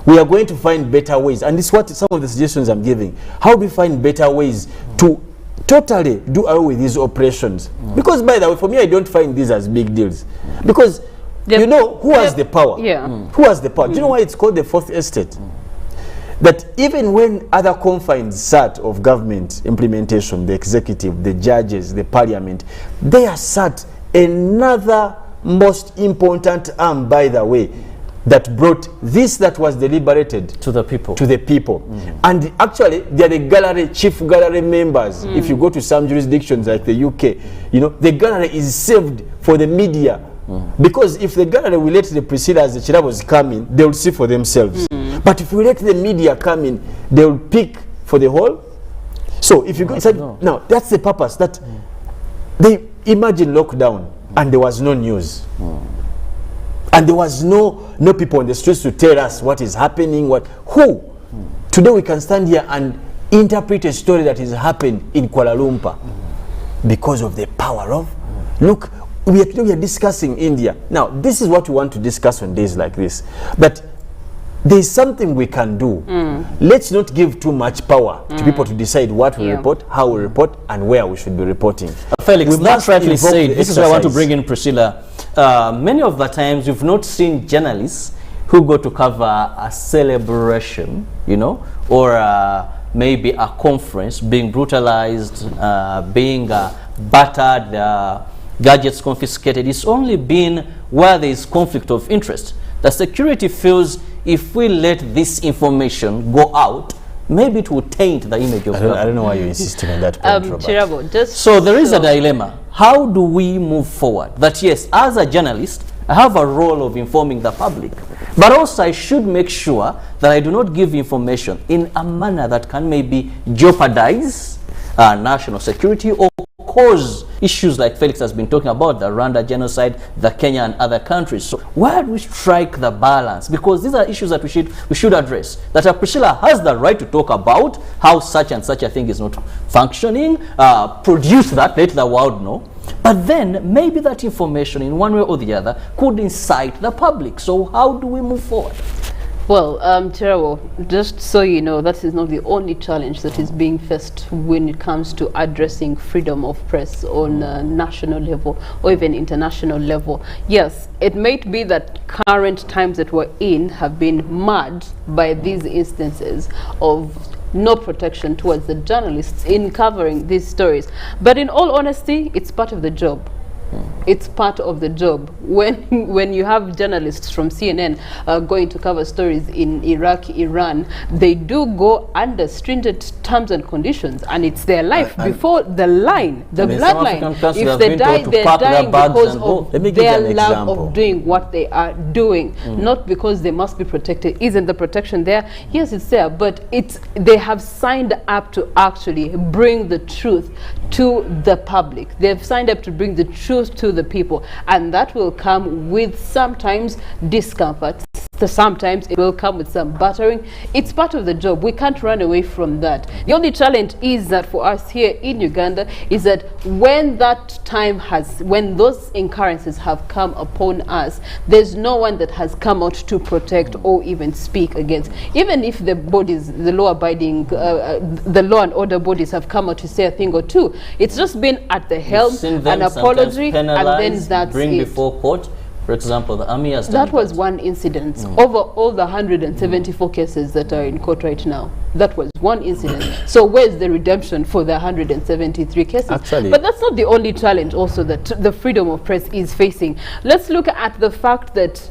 We are going to find better ways, and this is what some of the suggestions I'm giving. How do we find better ways to totally do away with these operations? Because, by the way, for me, I don't find these as big deals. Because, you know, who has the power? Who has the power? Do you know why it's called the fourth estate? That even when other confines sat of government implementation, the executive, the judges, the parliament, they are sat another most important arm, by the way, that brought this that was deliberated to the people. And actually, they are the gallery, chief gallery members. If you go to some jurisdictions like the UK, you know, the gallery is saved for the media. Because if the gallery will let the Priscilla as the Chirabos come in, they will see for themselves. But if we let the media come in, they will pick for the whole. So if you go inside, now that's the purpose, that they imagine lockdown and there was no news. And there was no people on the streets to tell us what is happening, who. Today we can stand here and interpret a story that is happening in Kuala Lumpur because of the power of, look, we are discussing India. Now, this is what we want to discuss on days like this. But there's something we can do. Let's not give too much power to people to decide what we report, how we report, and where we should be reporting. Felix, We that's must rightly invoke said. the This is where I want to exercise. bring in Priscilla. Many of the times you've not seen journalists who go to cover a celebration, you know, or maybe a conference being brutalized, being battered, gadgets confiscated. It's only been where there is conflict of interest. The security feels if we let this information go out, maybe it will taint the image of government. I don't know why you're insisting on that point, Robert. Chirabo, just So there is a dilemma. How do we move forward? That yes, as a journalist, I have a role of informing the public, but also I should make sure that I do not give information in a manner that can maybe jeopardize national security or cause issues like Felix has been talking about, the Rwanda genocide, the Kenya and other countries. So where do we strike the balance? Because these are issues that we should address. That Priscilla has the right to talk about how such and such a thing is not functioning, produce that, let the world know. But then maybe that information in one way or the other could incite the public. So how do we move forward? Well, Chirabo, just so you know, that is not the only challenge that is being faced when it comes to addressing freedom of press on a national level or even international level. Yes, it might be that current times that we're in have been marred by these instances of no protection towards the journalists in covering these stories. But in all honesty, it's part of the job. It's part of the job. When you have journalists from CNN going to cover stories in Iraq, Iran, they do go under stringent terms and conditions, and it's their life before the line, the bloodline. If they die, they're dying because of their love of doing what they are doing, not because they must be protected. Isn't the protection there? Yes, it's there, but they have signed up to actually bring the truth to the public. They've signed up to bring the truth to the people, and that will come with sometimes discomfort, sometimes it will come with some battering. It's part of the job. We can't run away from that. The only challenge is that for us here in Uganda is that when those occurrences have come upon us, there's no one that has come out to protect or even speak against. Even if the bodies, the law and order bodies have come out to say a thing or two, it's just been at the helm, an apology, and then that's bring it. before court. For example, the army has done That was one incident. Over all the 174 cases that are in court right now, that was one incident. So where's the redemption for the 173 cases? Actually, but that's not the only challenge also that the freedom of press is facing. Let's look at the fact that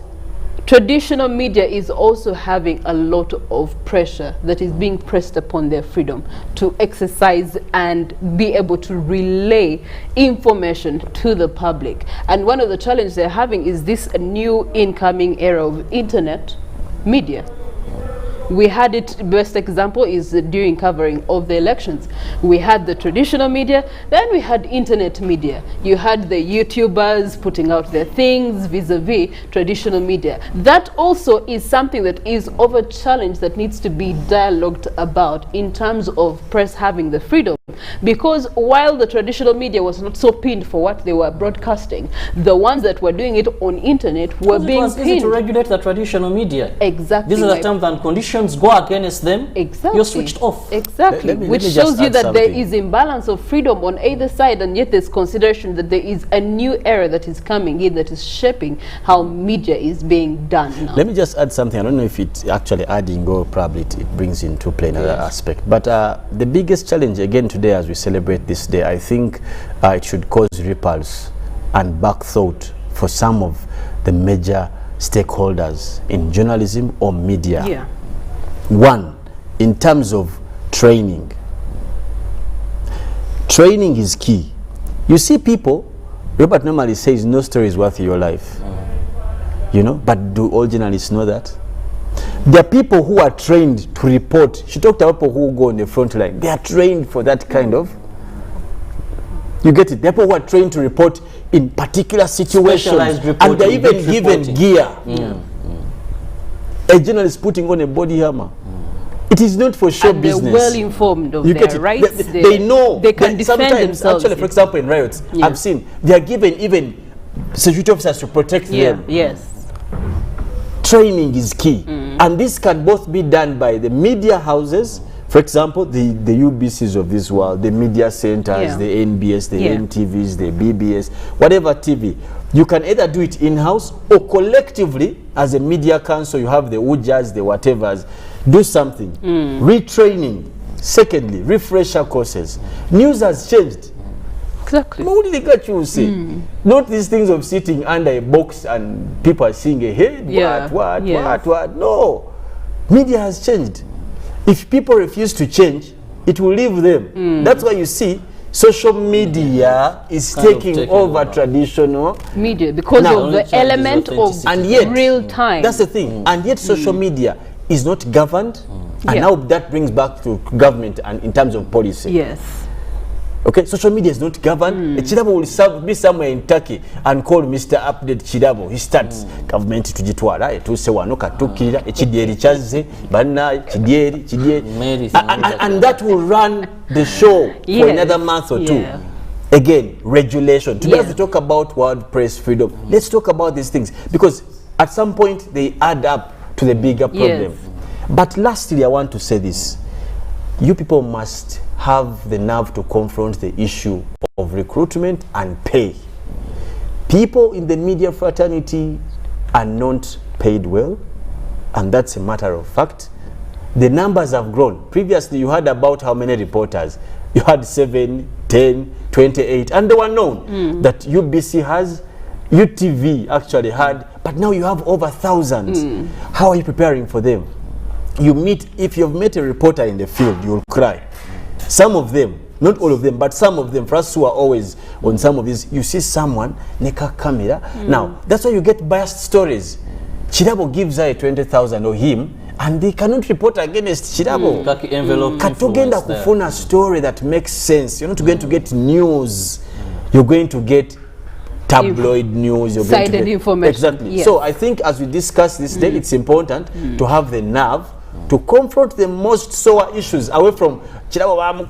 traditional media is also having a lot of pressure that is being pressed upon their freedom to exercise and be able to relay information to the public. And one of the challenges they're having is this new incoming era of internet media. We had it, best example is during covering of the elections. We had the traditional media, then we had internet media. You had the YouTubers putting out their things vis-a-vis traditional media. That also is something that is of a challenge that needs to be dialogued about in terms of press having the freedom. Because while the traditional media was not so pinned for what they were broadcasting, the ones that were doing it on internet were being It was easy pinned. to regulate the traditional media. Exactly. These are the terms and conditions go against them. Exactly. You're switched off. Exactly. Let me Which just shows you add that there something. is imbalance of freedom on either side, and yet there's consideration that there is a new era that is coming in that is shaping how media is being done now. Let me just add something. I don't know if it's actually adding or probably it brings into play another aspect. But the biggest challenge again today as we celebrate this day, I think it should cause ripples and back thought for some of the major stakeholders in journalism or media. Yeah. One, in terms of training. Training is key. You see people, Robert normally says no story is worth your life. You know, but do all journalists know that? There are people who are trained to report. She talked about people who go on the front line. They are trained for that kind of. You get it? There are people who are trained to report in particular situations. Specialized And they're reporting, even big given reporting. gear. A journalist putting on a body hammer. It is not for show And they're business. well informed of You get their it? rights. They know. They can defend sometimes, themselves. actually, for example, in riots, Yeah. I've seen they are given even security officers to protect them. Yes. Training is key. And this can both be done by the media houses, for example, the UBCs of this world, the media centers, the NBS, the NTVs, the BBS, whatever TV. You can either do it in-house or collectively, as a media council, you have the UJAs, the whatevers, do something. Retraining. Secondly, refresher courses. News has changed. Exactly. Not these things of sitting under a box and people are seeing a head, what. No. Media has changed. If people refuse to change, it will leave them. That's why you see social media is taking over traditional media because of the element of real time. That's the thing. And yet social media is not governed. And now that brings back to government and in terms of policy. Yes. Okay, social media is not governed. Chirabo will be somewhere in Turkey and call Mr. Update Chirabo. He starts government to jitwala etuse wano katukira echidyeri chaze banna chidyeri and that will run the show for another month or two. Again, regulation. Today as we talk about world press freedom, let's talk about these things because at some point they add up to the bigger problem. But lastly, I want to say this. You people must have the nerve to confront the issue of recruitment and pay. People in the media fraternity are not paid well, and that's a matter of fact. The numbers have grown. Previously, you had about how many reporters? You had 7, 10, 28, and they were known that UBC has, UTV actually had, but now you have over thousands. How are you preparing for them? You meet, if you've met a reporter in the field, you'll cry. Some of them, not all of them, but some of them, for us who are always on some of these, you see someone, neka camera. Now, that's why you get biased stories. Chirabo gives her a 20,000 or him, and they cannot report against Chirabo. Katugenda kufuna a story that makes sense. You're not going to get news. You're going to get tabloid news. You're going to get information. Exactly. Yes. So I think as we discuss this day, it's important to have the nerve to confront the most sore issues away from no. Well,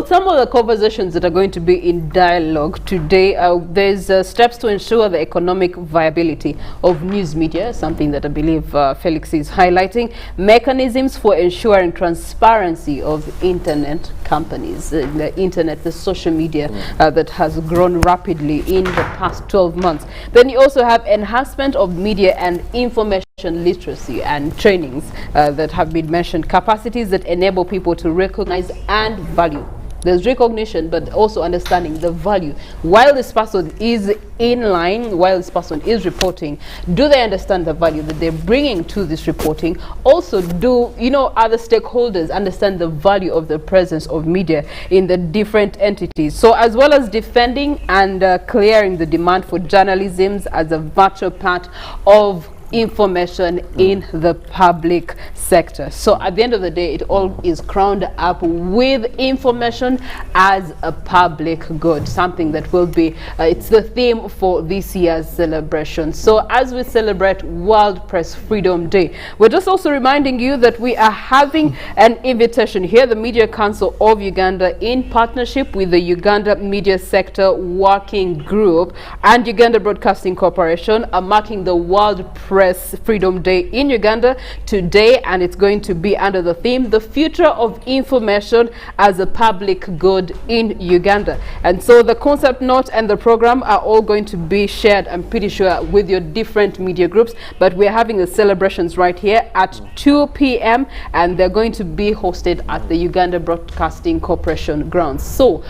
some of the conversations that are going to be in dialogue today, there's steps to ensure the economic viability of news media, something that I believe Felix is highlighting, mechanisms for ensuring transparency of internet companies, the internet, the social media that has grown rapidly in the past 12 months. Then you also have enhancement of media and information literacy and trainings that have been mentioned, capacities that enable people to recognize and value. There's recognition, but also understanding the value. While this person is in line, while this person is reporting, do they understand the value that they're bringing to this reporting? Also, do, you know, other stakeholders understand the value of the presence of media in the different entities? So as well as defending and clearing the demand for journalism as a vital part of information in the public sector. So at the end of the day, it all is crowned up with information as a public good, something that will be it's the theme for this year's celebration. So as we celebrate World Press Freedom Day, we're just also reminding you that we are having an invitation here, the Media Council of Uganda, in partnership with the Uganda Media Sector Working Group and Uganda Broadcasting Corporation, are marking the World Press Freedom Day in Uganda today, and it's going to be under the theme, the future of information as a public good in Uganda. And so the concept note and the program are all going to be shared, I'm pretty sure, with your different media groups, but we're having the celebrations right here at 2 p.m. and they're going to be hosted at the Uganda Broadcasting Corporation grounds. So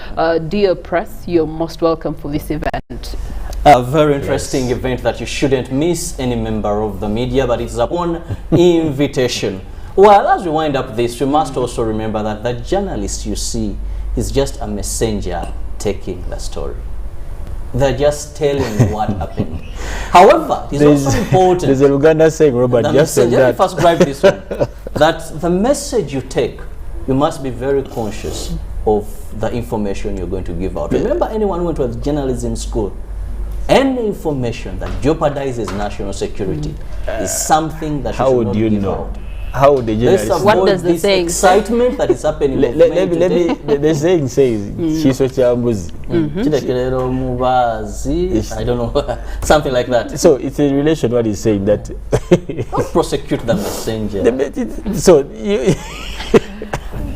dear press, you're most welcome for this event. A very interesting event that you shouldn't miss, any member of the media, but it's upon invitation. Well, as we wind up this, we must also remember that the journalist you see is just a messenger taking the story. They're just telling you what happened. However, it's also important. There's a Uganda saying, Robert, just said that. Let me first drive this one. That the message you take, you must be very conscious of the information you're going to give out. Remember, anyone who went to a journalism school, any information that jeopardizes national security is something that you should not give out. how the Let's journalists... What avoid does the this saying excitement that is happening. Let me, the saying says, Chiso Chambuzi. Chilekelero mubazi, I don't know, something like that. So it's in relation to what he's saying that... Don't prosecute the messenger. So you...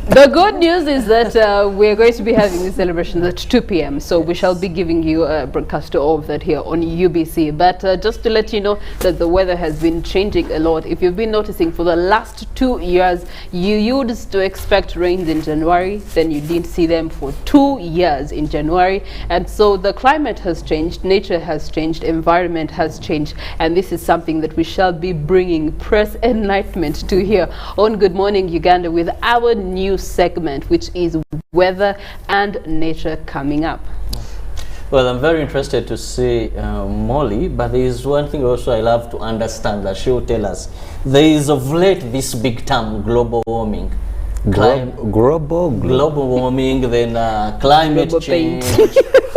The good news is that we're going to be having the celebrations at 2 p.m. So we shall be giving you a broadcast of that here on UBC. But just to let you know that the weather has been changing a lot. If you've been noticing for the last 2 years, you used to expect rains in January, then you didn't see them for 2 years in January. And so the climate has changed, nature has changed, environment has changed. And this is something that we shall be bringing press enlightenment to here on Good Morning Uganda with our new segment, which is weather and nature coming up. Well, I'm very interested to see Molly, but there is one thing also I love to understand that she will tell us. There is of late this big term, global warming. Global Warming, then climate Global change.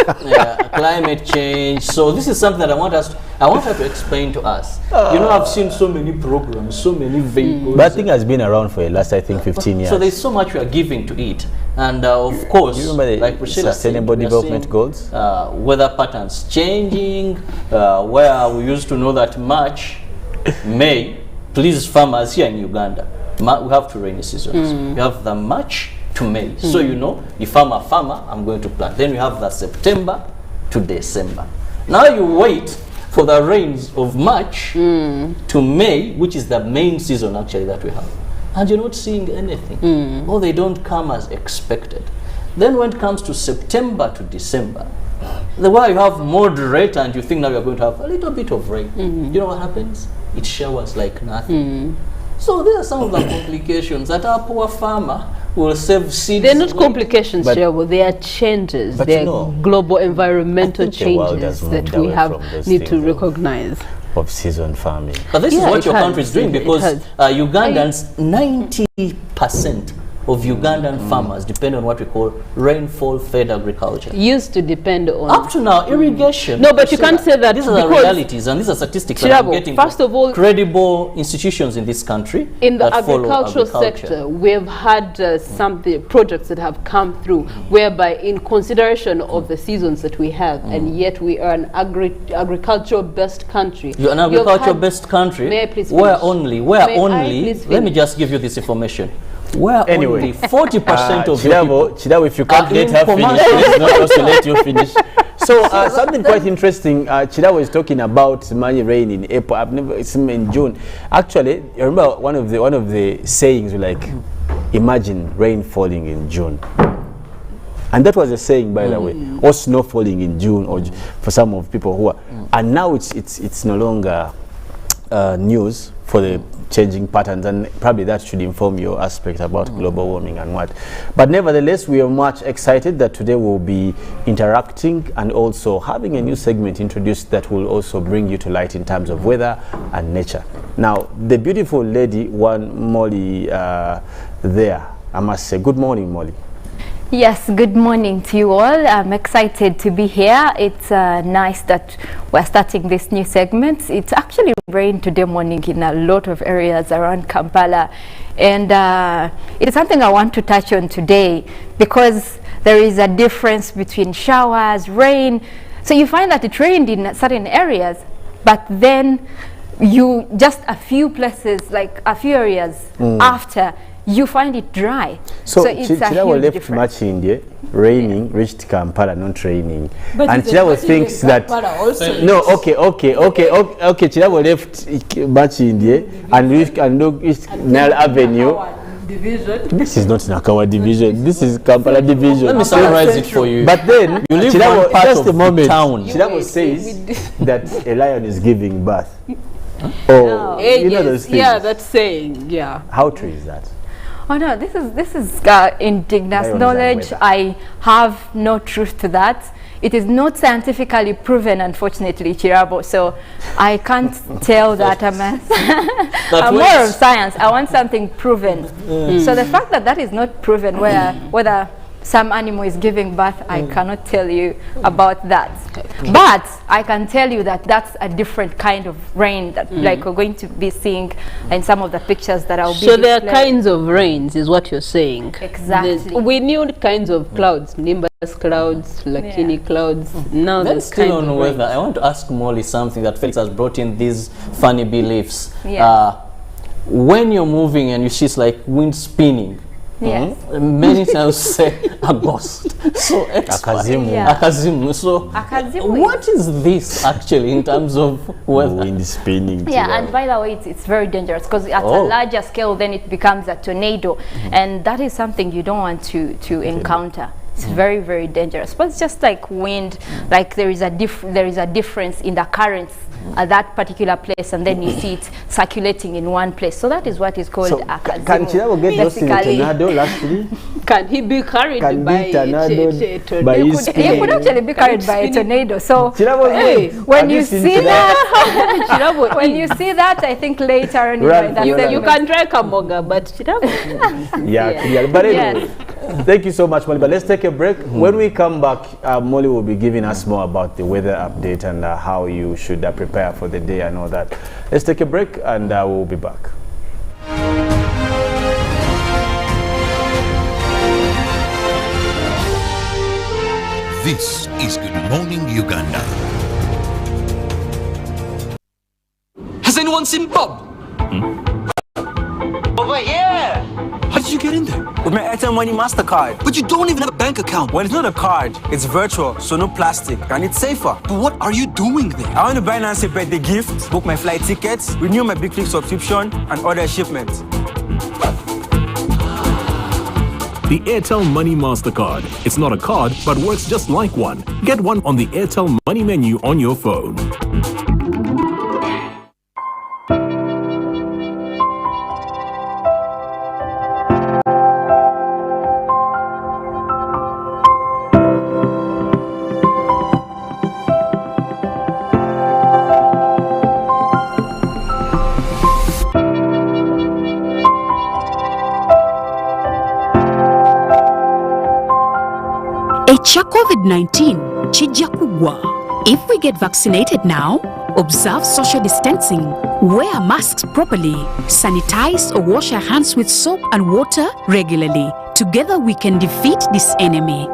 Climate change. So this is something that I want her to explain to us. You know, I've seen so many programs, so many vehicles. But I think has been around for the last, I think, 15 years. So there's so much we are giving to it. And of course, you remember the like Priscilla Sustainable said, we are Development seeing, Goals? Weather patterns changing, where we used to know that March, May, please farmers here in Uganda, we have two rainy seasons. We have the March to May. So you know, if I'm a farmer, I'm going to plant. Then we have the September to December. Now you wait for the rains of March to May, which is the main season actually that we have. And you're not seeing anything. Or they don't come as expected. Then when it comes to September to December, the way you have moderate and you think now you're going to have a little bit of rain. You know what happens? It showers like nothing. So there are some of the complications that our poor farmer will save seeds. They're not complications, Cheryl. They are changes. But They you are know, global environmental I think the world changes has that moved we away have from those need to things, though. recognize. Of season farming. But this is Yeah, what it your has. country is doing, It because has. Ugandans, 90% of Ugandan farmers depend on what we call rainfall-fed agriculture. Used to depend on. Up to now, irrigation. No, but you can't say that These are the because- realities, and these are statistics that I'm Chirabo, getting first from of all- credible institutions in this country. In the that follow agricultural agriculture. sector, we've had some projects that have come through, whereby in consideration of the seasons that we have, and yet we are an agricultural-based country. You're an You've had- agriculture-based country. May I please where finish? only, May I please let me finish? just give you this information. Where Anyway, only 40% of your people Chidabo, if you can't are let in her finish, commercial- please not also let you finish. So something quite interesting, Chidabo is talking about money rain in April. I've never seen in June. Actually, I remember one of the sayings like, imagine rain falling in June. And that was a saying, by the way, or snow falling in June, or for some of people who are, and now it's no longer news for the changing patterns, and probably that should inform your aspect about global warming and what. But nevertheless, we are much excited that today we'll be interacting and also having a new segment introduced that will also bring you to light in terms of weather and nature. Now, the beautiful lady, one Molly there, I must say, good morning, Molly. Yes, good morning to you all. I'm excited to be here. It's nice that we're starting this new segment. It's actually rained today morning in a lot of areas around Kampala, and it's something I want to touch on today because there is a difference between showers, rain. So you find that it rained in certain areas, but then you just a few places, like a few areas after, you find it dry. So it's a Chidabo huge left difference. Machinde, raining, reached Kampala, not raining. And Chidabo thinks that... No, okay. Chidabo left Machinde and reached Nile Avenue. This is not Nakawa division, this is Kampala division. Let me summarize it for you. But then, You live Chidabo, one part just of a the moment, town. Chidabo says that a lion is giving birth. Oh, you know those things. Yeah, that's saying, yeah. How true is that? Oh no, this is indigenous Lions knowledge. and weather. I have no truth to that. It is not scientifically proven, unfortunately, Chirabo. So I can't tell that I'm more of science. I want something proven. So the fact that that is not proven, whether some animal is giving birth, I cannot tell you about that. But I can tell you that that's a different kind of rain that like we're going to be seeing in some of the pictures that I'll be So there are displaying. kinds of rains is what you're saying. Exactly. We knew kinds of clouds, nimbus clouds, lakini clouds. Now Then there's still kinds on of weather, rains. I want to ask Molly something that Felix has brought in, these funny beliefs. Yeah. When you're moving and you see it's like wind spinning, Yes. many times say a ghost. So Akazimu. Yeah. Akazimu. So Akazimu what is this actually in terms of weather? Wind spinning. Yeah, and by the way, it's very dangerous because at a larger scale, then it becomes a tornado, and that is something you don't want to encounter. It's very, very dangerous. But it's just like wind, like there is a difference in the currents at that particular place, and then you see it circulating in one place. So that is what is called a Can kazimu. Chirabo get lost in a tornado lastly? Can he be carried Can by be tornadoed a tornado? by his You could actually be carried by a tornado. So Chirabo, Hey, when you see that, when you see that, I think later on Run in for the your life. You can try Kamoga, but Chirabo. Yeah, clear. But anyway, thank you so much, Molly. But let's take a break. When we come back, Molly will be giving us more about the weather update and how you should prepare for the day and all that. Let's take a break and we'll be back. This is Good Morning Uganda. Has anyone seen Bob? Over here! How did you get in there? With my Airtel Money MasterCard. But you don't even have a bank account. Well, it's not a card, it's virtual, so no plastic, and it's safer. But what are you doing there? I want to buy Nancy a birthday gift, book my flight tickets, renew my Big Click subscription, and order shipments. The Airtel Money MasterCard. It's not a card, but works just like one. Get one on the Airtel Money menu on your phone. Ekya COVID-19 kijja kugwa. If we get vaccinated now, observe social distancing, wear masks properly, sanitize or wash our hands with soap and water regularly. Together we can defeat this enemy.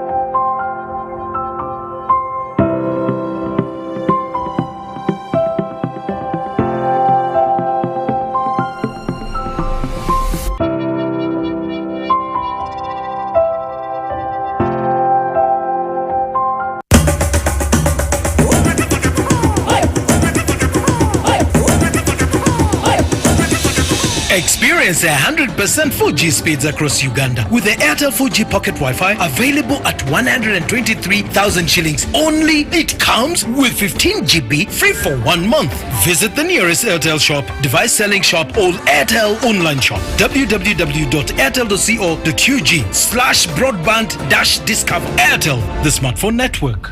Experience 100% 4G speeds across Uganda with the Airtel 4G Pocket Wi-Fi available at 123,000 shillings only. It comes with 15 GB free for 1 month. Visit the nearest Airtel shop, device selling shop or Airtel online shop. www.airtel.co.ug/broadband-discover Airtel, the smartphone network.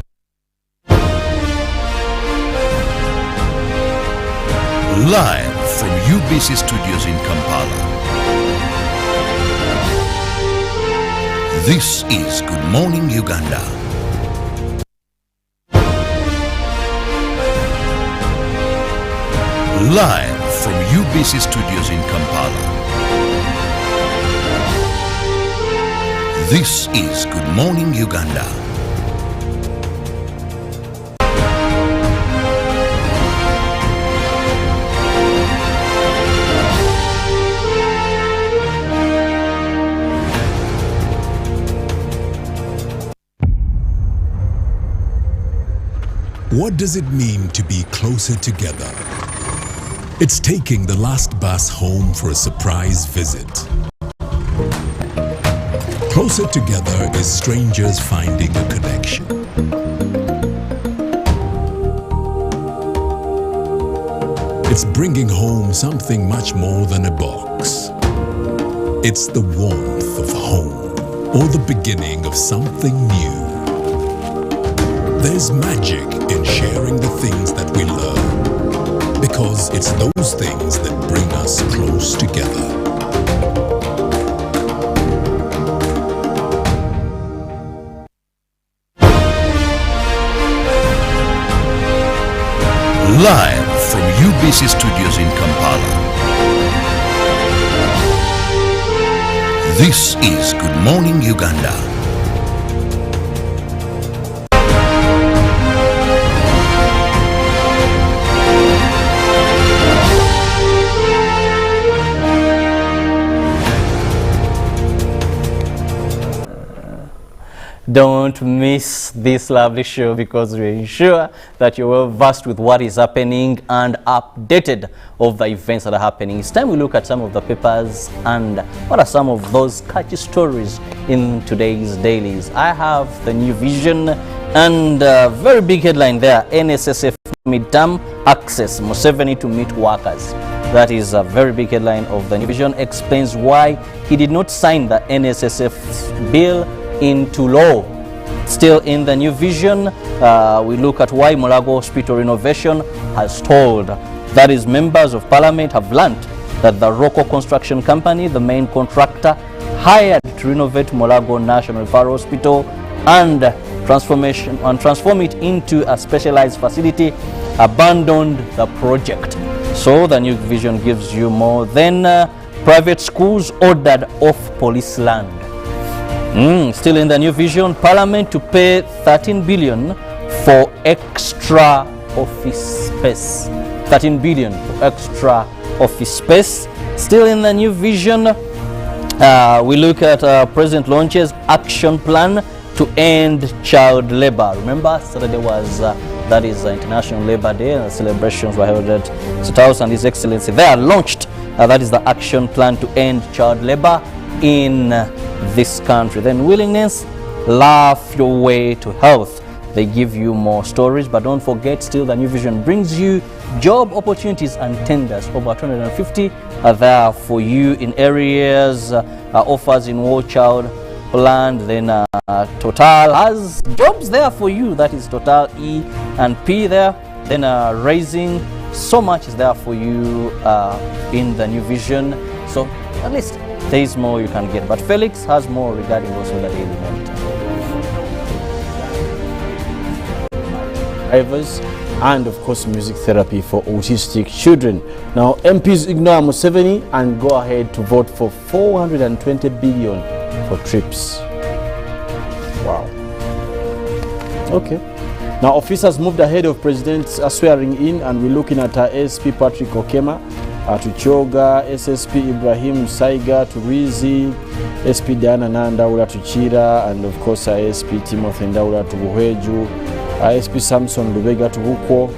Live from UBC Studios in Kampala. This is Good Morning Uganda. Live from UBC Studios in Kampala. This is Good Morning Uganda. What does it mean to be closer together? It's taking the last bus home for a surprise visit. Closer together is strangers finding a connection. It's bringing home something much more than a box. It's the warmth of home, or the beginning of something new. There's magic in sharing the things that we love, because it's those things that bring us close together. Live from UBC Studios in Kampala. This is Good Morning Uganda. Don't miss this lovely show because we ensure that you're well versed with what is happening and updated of the events that are happening. It's time we look at some of the papers and what are some of those catchy stories in today's dailies. I have the New Vision and a very big headline there, NSSF midterm access, Museveni to meet workers. That is a very big headline of the New Vision, explains why he did not sign the NSSF bill into law. Still in the New Vision, we look at why Mulago Hospital renovation has stalled. That is, members of parliament have learnt that the Rocco Construction Company, the main contractor, hired to renovate Mulago National Referral Hospital and transform it into a specialized facility, abandoned the project. So the New Vision gives you more. Then private schools ordered off police land. Still in the New Vision, Parliament to pay 13 billion for extra office space. 13 billion for extra office space. Still in the New Vision, we look at President launches action plan to end child labor. Remember, Saturday was that is International Labor Day, and celebrations were held at State House, and His Excellency there launched that is the action plan to end child labor in this country. Then willingness, laugh your way to health. They give you more stories, but don't forget, still the New Vision brings you job opportunities and tenders. Over 250 are there for you in areas, offers in War Child Land. Then Total has jobs there for you. That is Total E and P there. Then raising, so much is there for you in the New Vision. So at least there is more you can get, but Felix has more regarding also the Daily Monitor. Drivers and of course music therapy for autistic children. Now MPs ignore Museveni and go ahead to vote for 420 billion for trips. Wow. Okay. Now officers moved ahead of President's swearing in, and we're looking at ASP Patrick Okema, to Choga, SSP Ibrahim Saiga to Rizi, SP Diana Nandaula to Chira, and of course ASP Timothy Ndaula to Buheju, ASP Samson Lubega to Huko,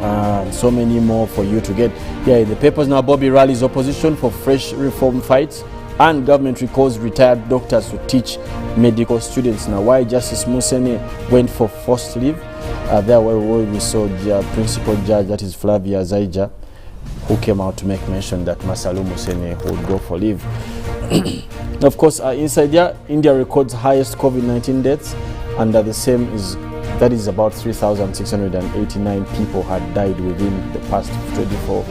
and so many more for you to get. Yeah, the papers now. Bobby rallies opposition for fresh reform fights, and government recalls retired doctors to teach medical students. Now, why Justice Musene went for forced leave? There where we saw the principal judge, that is Flavia Zaija, who came out to make mention that Masalu Musene would go for leave. Of course, inside there, India records highest COVID-19 deaths, and the same is, that is about 3,689 people had died within the past 24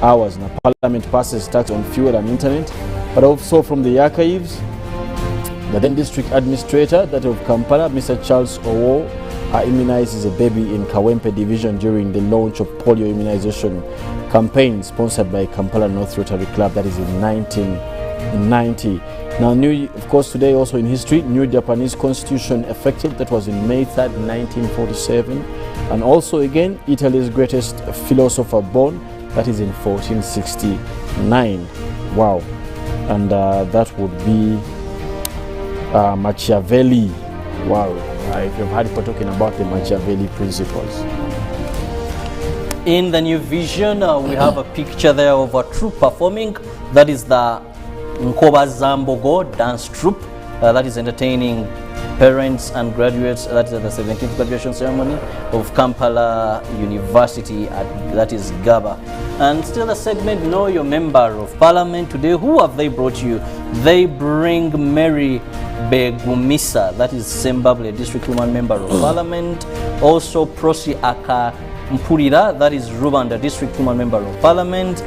hours. Now, Parliament passes tax on fuel and internet, but also from the archives, the then district administrator, that of Kampala, Mr. Charles Owo, immunizes a baby in Kawempe division during the launch of polio immunization campaign sponsored by Kampala North Rotary Club. That is in 1990. Now, of course, today also in history, new Japanese constitution effected. That was in May 3rd, 1947. And also again, Italy's greatest philosopher born. That is in 1469. Wow. And that would be Machiavelli. Wow. If you've heard people talking about the Machiavelli principles. In the New Vision, we have a picture there of a troupe performing. That is the Nkoba Zambogo dance troupe that is entertaining parents and graduates. That is at the 17th graduation ceremony of Kampala University, that is Gaba. And still the segment, Know Your Member of Parliament. Today, who have they brought you? They bring Mary Begumisa, that is Zimbabwe District Woman Member of Parliament. Also Prosi Aka Mpurira, that is Rwanda District Woman Member of Parliament.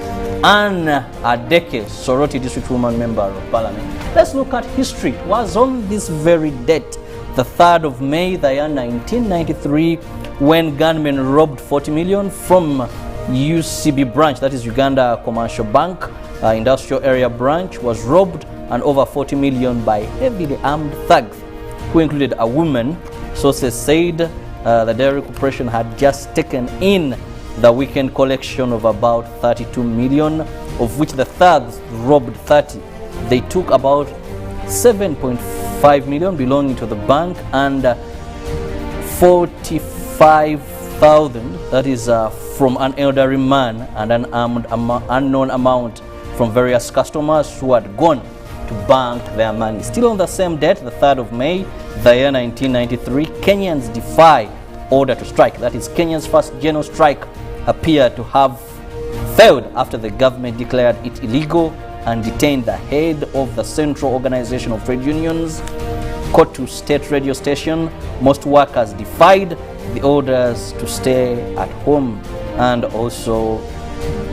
And Adeke, Soroti District Woman Member of Parliament. Let's look at history. It was on this very date, the 3rd of May, the year 1993, when gunmen robbed 40 million from UCB branch, that is Uganda Commercial Bank, industrial area branch was robbed, and over 40 million by heavily armed thugs who included a woman. Sources said the Dairy Corporation had just taken in the weekend collection of about 32 million, of which the thugs robbed 30. They took about 7.5 million belonging to the bank and 45,000, that is from an elderly man, and an unknown amount from various customers who had gone to bank their money. Still on the same date, the 3rd of May, the year 1993, Kenyans defy order to strike. That is, Kenya's first general strike appeared to have failed after the government declared it illegal and detained the head of the Central Organization of Trade Unions, Kotu State Radio Station. Most workers defied the orders to stay at home and also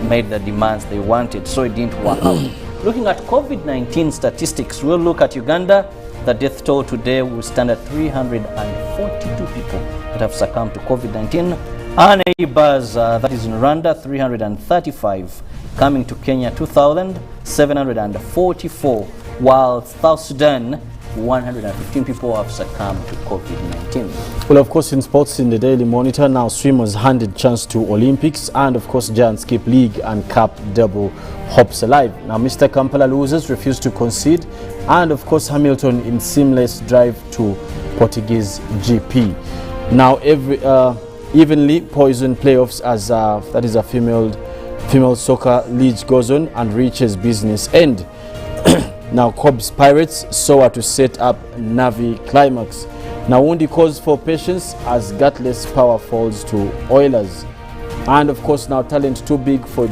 made the demands they wanted, so it didn't work out. Looking at COVID-19 statistics, we'll look at Uganda. The death toll today will stand at 342 people that have succumbed to COVID-19. Our neighbors, that is in Rwanda, 335. Coming to Kenya, 2,744. While South Sudan, 115 people have succumbed to COVID-19. Well, of course, in sports, in the Daily Monitor, now swimmers handed chance to Olympics, and of course, Giants keep league and cup double hopes alive. Now, Mr. Kampala losers refuse to concede, and of course, Hamilton in seamless drive to Portuguese GP. Now, evenly poisoned playoffs as that is a female soccer league goes on and reaches business end. Now, Cobb's Pirates soar to set up Navy climax. Now, Wundi calls for patience as gutless power falls to Oilers. And of course, now talent too big for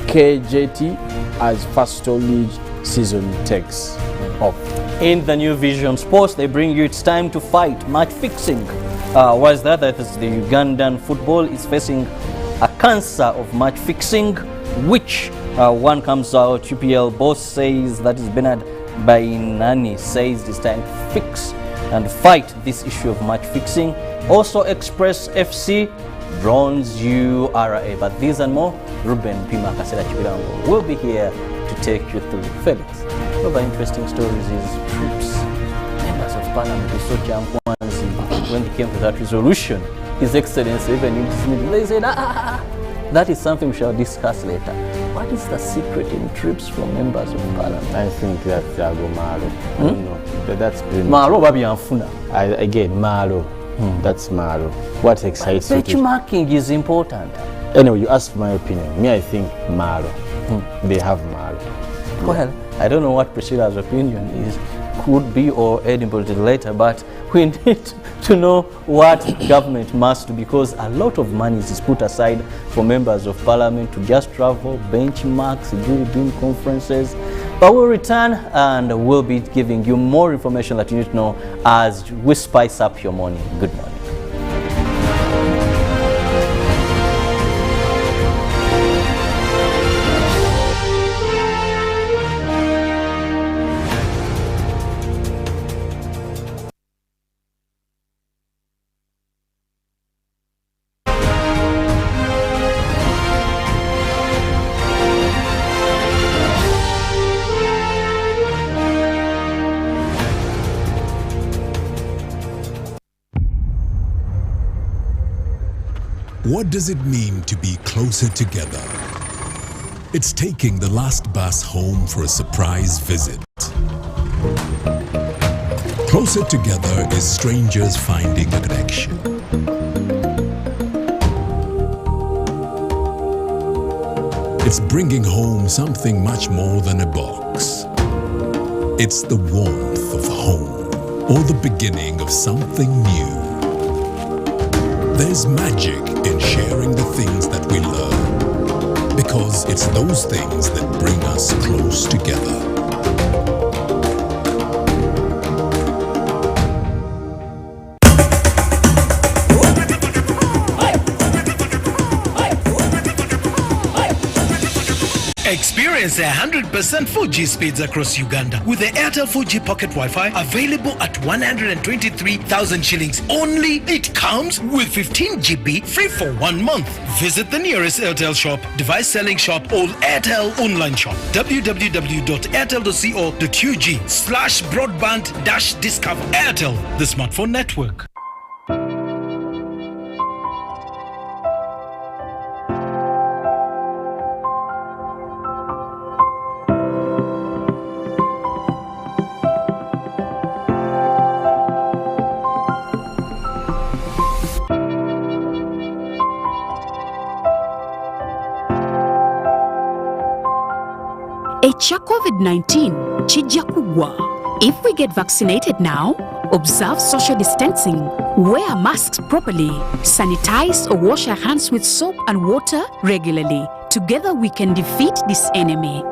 KJT as Fasto League season takes off. In the New Vision Sports, they bring you It's Time to Fight, match fixing. Why is that? That is, the Ugandan football is facing a cancer of match fixing, which one comes out, UPL boss says, that is Bernard Bainani says it's time to fix and fight this issue of match fixing. Also Express FC, Bronze URA. But these and more, Ruben Pima Kasela Chibirango will be here to take you through. Felix, one of our interesting stories is troops. Members of Parliament, when they came to that resolution, His Excellency, even in they said, that is something we shall discuss later. What is the secret in trips from members of Parliament? I think that's Jago Malo. I don't know. That's pretty Malo babi anfuna. Again, Malo. That's Malo. What excites you? Benchmarking is important. Anyway, you asked my opinion. Me, I think Malo. They have Malo. Well, I don't know what Priscilla's opinion is. Could be or edible later, but we need to know what government must do, because a lot of money is put aside for members of Parliament to just travel, benchmarks, doing conferences. But we'll return and we'll be giving you more information that you need to know as we spice up your morning. Good morning. What does it mean to be closer together? It's taking the last bus home for a surprise visit. Closer together is strangers finding a connection. It's bringing home something much more than a box. It's the warmth of home, or the beginning of something new. There's magic in sharing the things that we love, because it's those things that bring us close together. Experience Experience 100% 4G speeds across Uganda with the Airtel 4G Pocket Wi-Fi available at 123,000 shillings only. It comes with 15 GB free for 1 month. Visit the nearest Airtel shop, device selling shop or Airtel online shop. www.airtel.co.ug/broadband-discover. Airtel, the smartphone network. Ekya COVID-19 kijja kugwa. If we get vaccinated now, observe social distancing, wear masks properly, sanitize or wash our hands with soap and water regularly. Together we can defeat this enemy.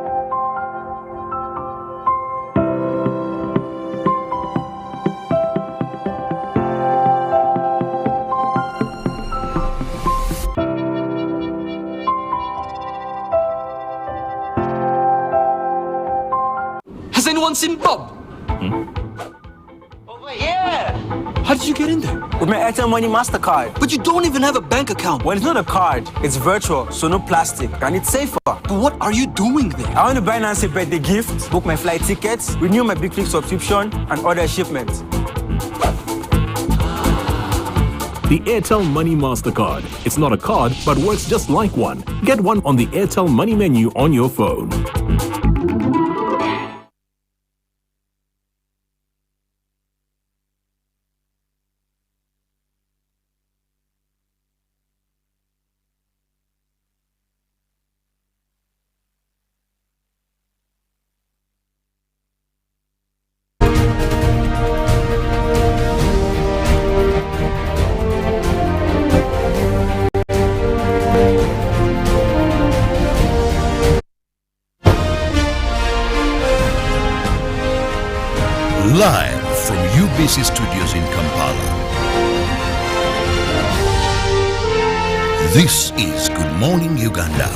Has anyone seen Bob? Over here. How did you get in there? With my Airtel Money MasterCard. But you don't even have a bank account. Well, it's not a card. It's virtual, so no plastic. And it's safer. But what are you doing there? I want to buy Nancy a birthday gift, book my flight tickets, renew my Big Click subscription, and order shipments. The Airtel Money MasterCard. It's not a card, but works just like one. Get one on the Airtel Money menu on your phone. Live from UBC Studios in Kampala. This is Good Morning Uganda.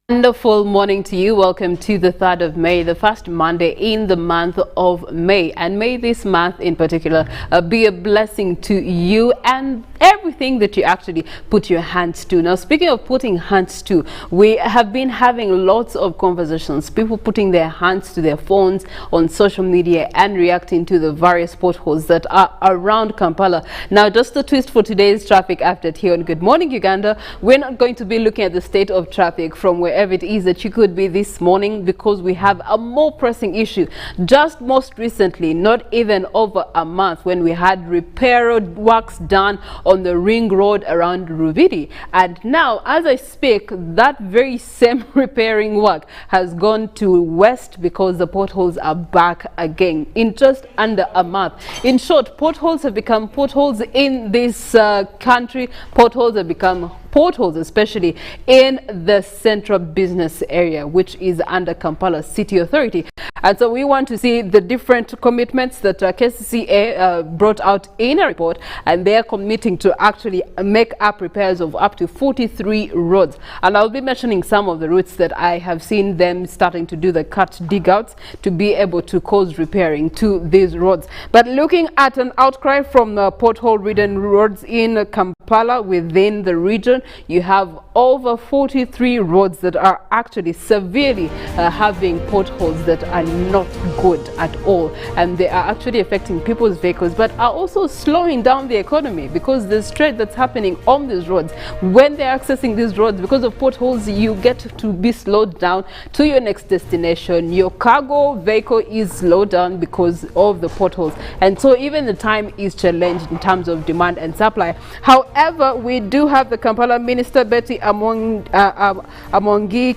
Wonderful morning to you. Welcome to the 3rd of May, the first Monday in the month of May. And may this month in particular be a blessing to you and everything that you actually put your hands to. Now, speaking of putting hands to, we have been having lots of conversations, people putting their hands to their phones on social media and reacting to the various potholes that are around Kampala. Now, just a twist for today's traffic update here on Good Morning Uganda. We're not going to be looking at the state of traffic from wherever it is that you could be this morning, because we have a more pressing issue. Just most recently, not even over a month, when we had repair works done on the ring road around Ruviri, and now as I speak, that very same repairing work has gone to west because the potholes are back again in just under a month. In short, potholes have become potholes in this country. Potholes have become potholes, especially in the central business area, which is under Kampala City Authority. And so we want to see the different commitments that KCCA brought out in a report, and they are committing to actually make up repairs of up to 43 roads. And I'll be mentioning some of the routes that I have seen them starting to do the cut dig outs to be able to cause repairing to these roads. But looking at an outcry from the pothole-ridden roads in Kampala within the region, you have over 43 roads that are actually severely having potholes that are not good at all, and they are actually affecting people's vehicles, but are also slowing down the economy, because the trade that's happening on these roads, when they're accessing these roads because of potholes, you get to be slowed down to your next destination. Your cargo vehicle is slowed down because of the potholes, and so even the time is challenged in terms of demand and supply. However, we do have the Kampala Minister Betty Amongi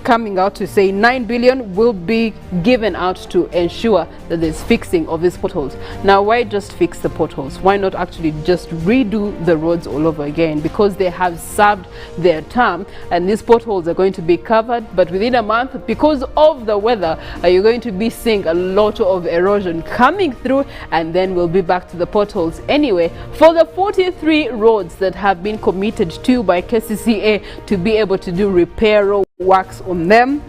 coming out to say 9 billion will be given out to ensure that there's fixing of these potholes. Now, why just fix the potholes? Why not actually just redo the roads all over again? Because they have served their term, and these potholes are going to be covered, but within a month, because of the weather, you're going to be seeing a lot of erosion coming through, and then we'll be back to the potholes anyway. For the 43 roads that have been committed to by KCCA to be able to do repair works on them,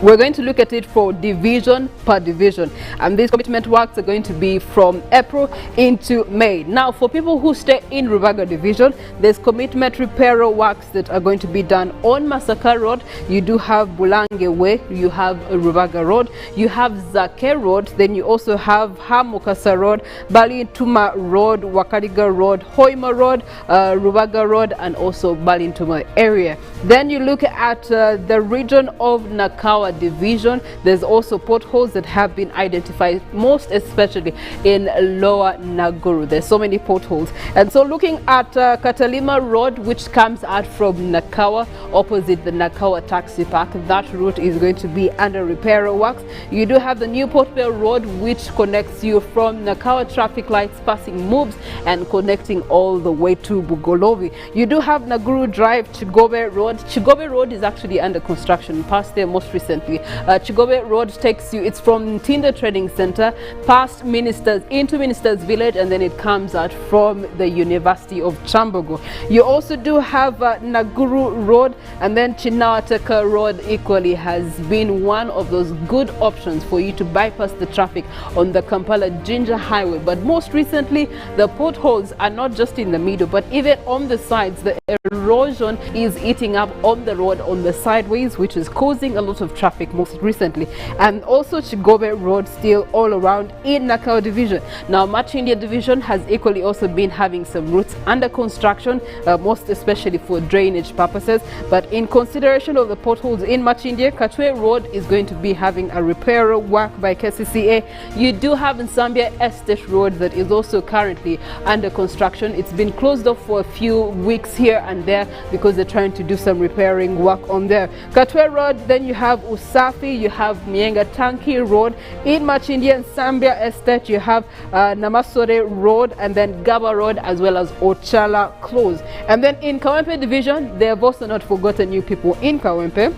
we're going to look at it for division per division, and these commitment works are going to be from April into May. Now, for people who stay in Rubaga division, there's commitment repair works that are going to be done on Masaka Road. You do have Bulange Way, you have Rubaga Road, you have Zake Road, then you also have Hamukasa Road, Balintuma Road, Wakariga Road, Hoima Road, Rubaga Road, and also Balintuma area. Then you look at the region of Nakawa division. There's also potholes that have been identified, most especially in lower Naguru. There's so many potholes. And so looking at Katalima Road, which comes out from Nakawa, opposite the Nakawa taxi park, that route is going to be under repair works. You do have the new Port Bell Road, which connects you from Nakawa traffic lights, passing moves and connecting all the way to Bugolovi. You do have Naguru Drive, Chigobe Road. Chigobe Road is actually under construction, passed there most recently. Chigobe Road takes you, it's from Tinder Trading Center past Ministers into Ministers Village, and then it comes out from the University of Chambogo. You also do have Naguru Road, and then Chinawateka Road equally has been one of those good options for you to bypass the traffic on the Kampala Jinja Highway. But most recently, the potholes are not just in the middle, but even on the sides. The erosion is eating up on the road on the sideways, which is causing a lot of traffic most recently. And also Chigobe Road still all around in Nakawa division. Now Machindia division has equally also been having some routes under construction, most especially for drainage purposes. But in consideration of the potholes in Machindia, Katwe Road is going to be having a repair work by KCCA. You do have Nsambia Estate Road that is also currently under construction. It's been closed off for a few weeks here and there because they're trying to do some repairing work on there. Katwe Road, then you have Usafi, you have Mienga Tanki Road. In Machindia and Sambia Estate, you have Namasore Road, and then Gaba Road, as well as Ochala Close. And then in Kawempe division, they have also not forgotten you people in Kawempe.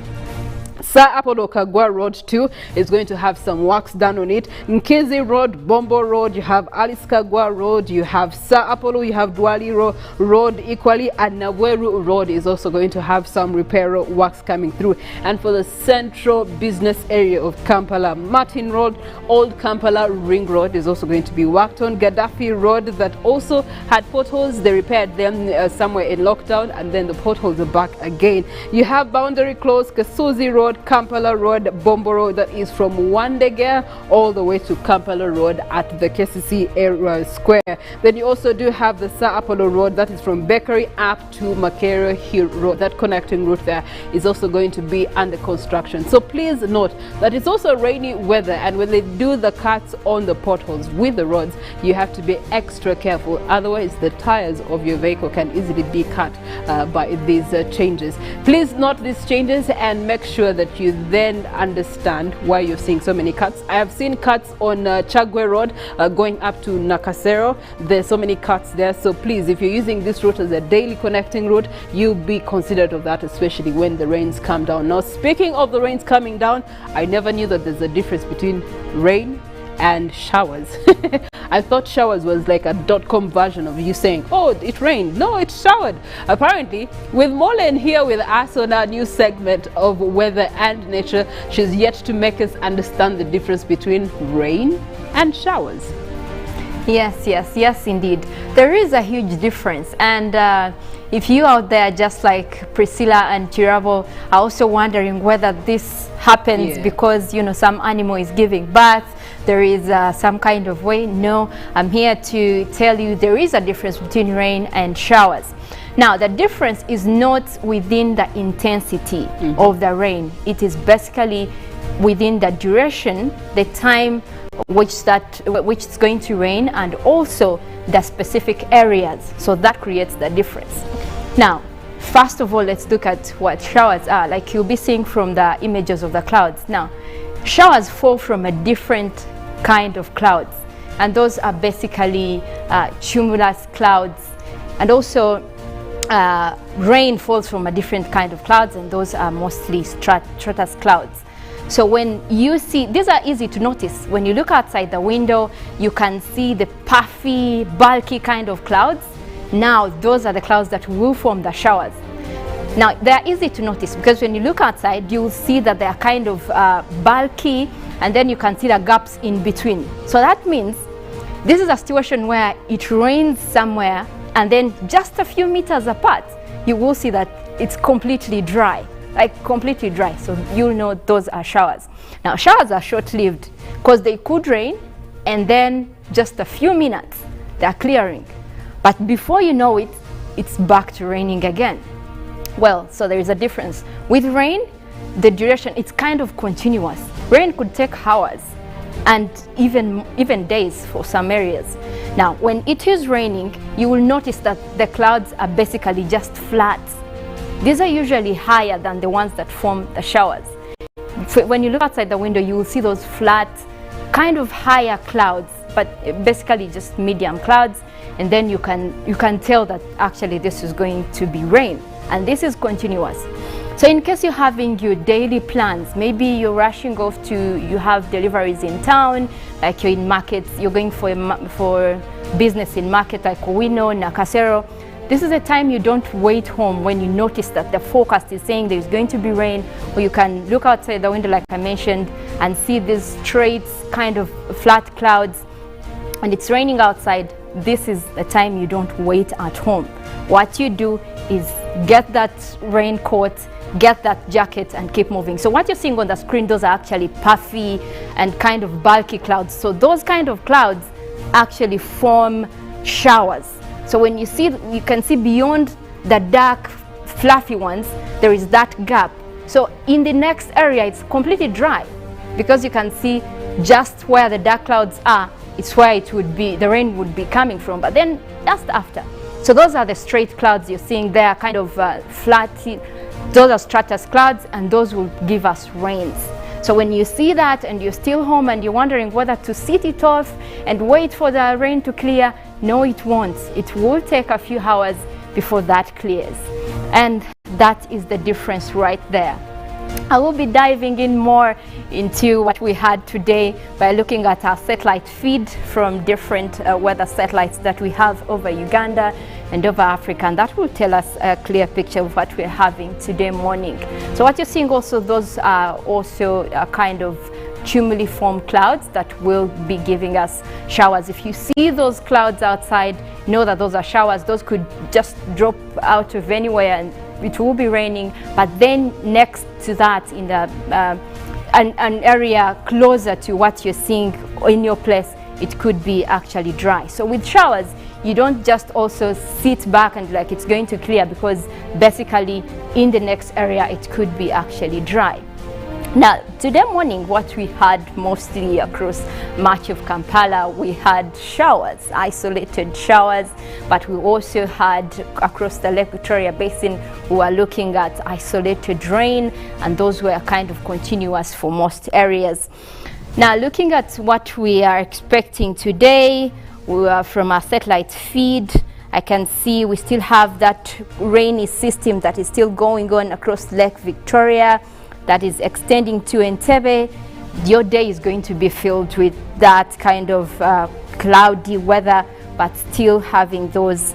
Sir Apollo Kagwa Road 2 is going to have some works done on it. Nkezi Road, Bombo Road, you have Alice Kagwa Road, you have Sir Apollo, you have Dwali Road equally, and Naweru Road is also going to have some repair works coming through. And for the central business area of Kampala, Martin Road, Old Kampala Ring Road is also going to be worked on. Gaddafi Road that also had potholes, they repaired them somewhere in lockdown, and then the potholes are back again. You have Boundary Close, Kasuzi Road, Kampala Road, Bombo Road, that is from Wandegea all the way to Kampala Road at the KCC area square. Then you also do have the Sir Apollo Road, that is from Bakery up to Makere Hill Road. That connecting route there is also going to be under construction. So please note that it's also rainy weather, and when they do the cuts on the potholes with the roads, you have to be extra careful. Otherwise, the tires of your vehicle can easily be cut by these changes. Please note these changes and make sure that you then understand why you're seeing so many cuts. I have seen cuts on Chagwe Road going up to Nakasero. There's so many cuts there, so please, if you're using this route as a daily connecting route, you be considerate of that, especially when the rains come down. Now, speaking of the rains coming down, I never knew that there's a difference between rain and showers. I thought showers was like a .com version of you saying, oh, it rained. No, it showered. Apparently, with Molen here with us on our new segment of weather and nature, she's yet to make us understand the difference between rain and showers. Yes, indeed. There is a huge difference. And if you out there, just like Priscilla and Chirabo, are also wondering whether this happens because, you know, some animal is giving birth, there is some kind of way. No, I'm here to tell you there is a difference between rain and showers. Now, the difference is not within the intensity of the rain. It is basically within the duration, the time which it's going to rain, and also the specific areas. So that creates the difference. Now, first of all, let's look at what showers are. Like you'll be seeing from the images of the clouds. Now, showers fall from a different kind of clouds, and those are basically cumulus clouds, and also rain falls from a different kind of clouds, and those are mostly stratus clouds. So when you see, these are easy to notice. When you look outside the window, you can see the puffy, bulky kind of clouds. Now those are the clouds that will form the showers. Now they are easy to notice because when you look outside, you'll see that they are kind of bulky, and then you can see the gaps in between. So that means this is a situation where it rains somewhere, and then just a few meters apart, you will see that it's completely dry, like completely dry. So you'll know those are showers. Now showers are short-lived because they could rain, and then just a few minutes, they're clearing. But before you know it, it's back to raining again. Well, so there is a difference. With rain, the duration, it's kind of continuous. Rain could take hours and even days for some areas. Now, when it is raining, you will notice that the clouds are basically just flat. These are usually higher than the ones that form the showers. When you look outside the window, you will see those flat, kind of higher clouds, but basically just medium clouds. And then you can tell that actually this is going to be rain, and this is continuous. So in case you're having your daily plans, maybe you're rushing off you have deliveries in town, like you're in markets, you're going for business in market like Owino, Nakasero. This is a time you don't wait home when you notice that the forecast is saying there's going to be rain, or you can look outside the window like I mentioned and see these straight kind of flat clouds, and it's raining outside. This is the time you don't wait at home. What you do is get that raincoat, get that jacket, and keep moving. So what you're seeing on the screen, those are actually puffy and kind of bulky clouds. So those kind of clouds actually form showers. So when you see, you can see beyond the dark fluffy ones, there is that gap. So in the next area, it's completely dry because you can see just where the dark clouds are, it's where it would be, the rain would be coming from, but then just after. So those are the straight clouds you're seeing there, kind of flat. Those are stratus clouds, and those will give us rains. So when you see that and you're still home and you're wondering whether to sit it off and wait for the rain to clear, no, it won't. It will take a few hours before that clears. And that is the difference right there. I will be diving in more into what we had today by looking at our satellite feed from different weather satellites that we have over Uganda and over Africa, and that will tell us a clear picture of what we're having today morning. So what you're seeing also, those are also a kind of cumuliform clouds that will be giving us showers. If you see those clouds outside, know that those are showers. Those could just drop out of anywhere and it will be raining, but then next to that, in the an area closer to what you're seeing in your place, it could be actually dry. So with showers, you don't just also sit back and like it's going to clear, because basically in the next area it could be actually dry. Now today morning, what we had mostly across much of Kampala, we had showers, isolated showers, but we also had across the Lake Victoria Basin, we were looking at isolated rain, and those were kind of continuous for most areas. Now looking at what we are expecting today, we are from our satellite feed, I can see we still have that rainy system that is still going on across Lake Victoria, that is extending to Entebbe. Your day is going to be filled with that kind of cloudy weather, but still having those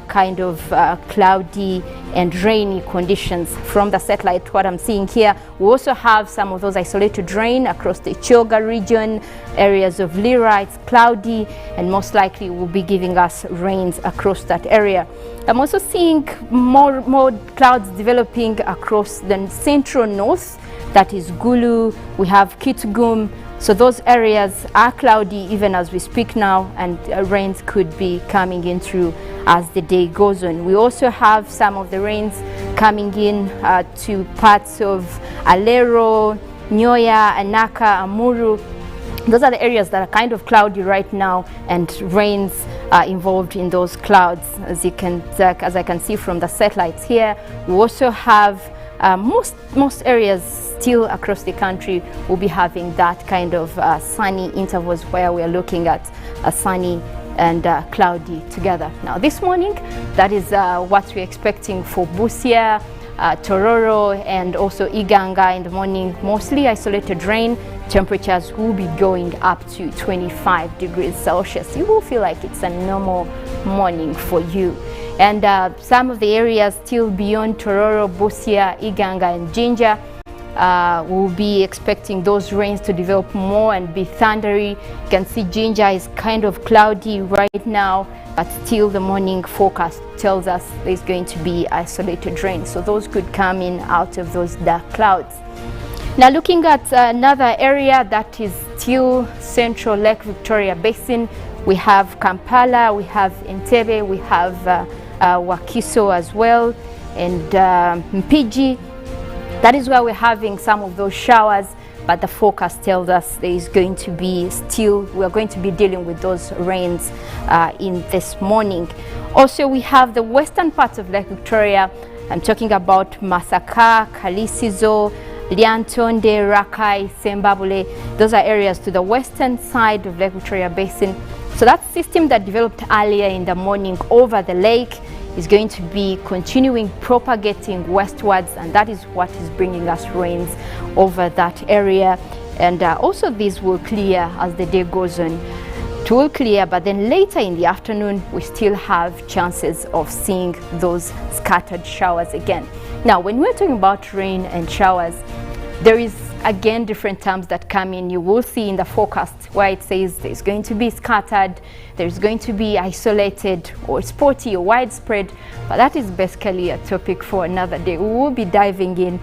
kind of cloudy and rainy conditions from the satellite. What I'm seeing here, we also have some of those isolated rain across the Choga region, areas of Lira. It's cloudy and most likely will be giving us rains across that area. I'm also seeing more clouds developing across the central north, that is Gulu, we have Kitgum. So those areas are cloudy even as we speak now, and rains could be coming in through as the day goes on. We also have some of the rains coming in to parts of Alero, Nyoya, Anaka, Amuru. Those are the areas that are kind of cloudy right now, and rains are involved in those clouds, as I can see from the satellites here. We also have most areas still across the country we'll be having that kind of sunny intervals where we are looking at a sunny and cloudy together. Now this morning, that is what we're expecting for Busia, Tororo and also Uganda in the morning. Mostly isolated rain. Temperatures will be going up to 25 degrees Celsius. You will feel like it's a normal morning for you. And some of the areas still beyond Tororo, Busia, Iganga and Jinja, we'll be expecting those rains to develop more and be thundery. You can see Jinja is kind of cloudy right now, but still the morning forecast tells us there's going to be isolated rain. So those could come in out of those dark clouds. Now looking at another area that is still central Lake Victoria Basin, we have Kampala, we have Entebbe, we have Wakiso as well, and Mpigi. That is where we're having some of those showers, but the forecast tells us there is going to be we're going to be dealing with those rains in this morning. Also, we have the western parts of Lake Victoria. I'm talking about Masaka, Kalisizo, Liantonde, Rakai, Sembabule. Those are areas to the western side of Lake Victoria Basin. So that system that developed earlier in the morning over the lake is going to be continuing propagating westwards, and that is what is bringing us rains over that area. And also these will clear as the day goes on. It will clear, but then later in the afternoon we still have chances of seeing those scattered showers again. Now when we're talking about rain and showers, there is again different terms that come in. You will see in the forecast where it says there's going to be scattered, there's going to be isolated or spotty or widespread, but that is basically a topic for another day. We will be diving in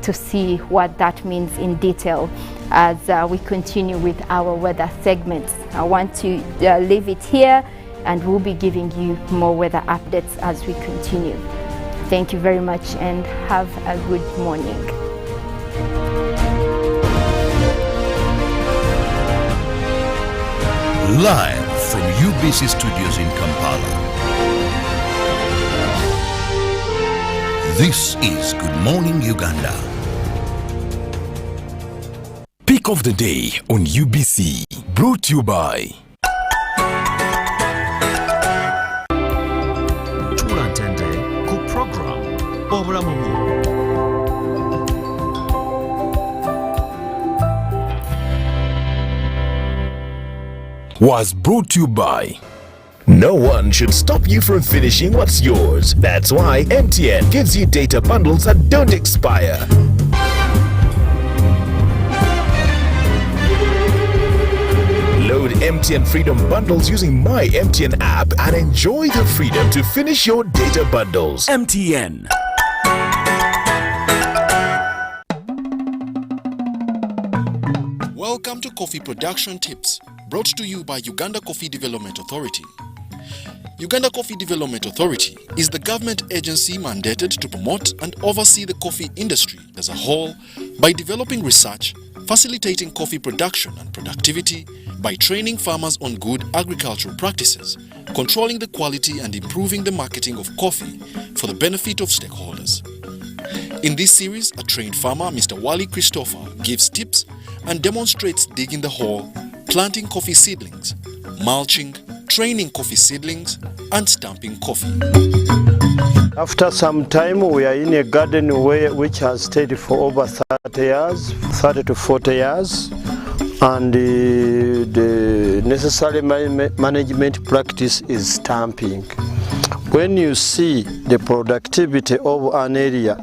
to see what that means in detail as we continue with our weather segments. I want to leave it here, and we'll be giving you more weather updates as we continue. Thank you very much and have a good morning. Live from UBC Studios in Kampala. This is Good Morning Uganda. Pick of the day on UBC, brought to you by Tulantende ku program obulamu bwo. Was brought to you by No one should stop you from finishing what's yours. That's why MTN gives you data bundles that don't expire. Load MTN Freedom bundles using My MTN app and enjoy the freedom to finish your data bundles. MTN. Welcome to Coffee Production Tips, brought to you by Uganda Coffee Development Authority. Uganda Coffee Development Authority is the government agency mandated to promote and oversee the coffee industry as a whole by developing research, facilitating coffee production and productivity, by training farmers on good agricultural practices, controlling the quality and improving the marketing of coffee for the benefit of stakeholders. In this series, a trained farmer, Mr. Wally Christopher, gives tips and demonstrates digging the hole, planting coffee seedlings, mulching, training coffee seedlings, and stamping coffee. After some time, we are in a garden which has stayed for over 30 to 40 years, and the necessary management practice is stamping. When you see the productivity of an area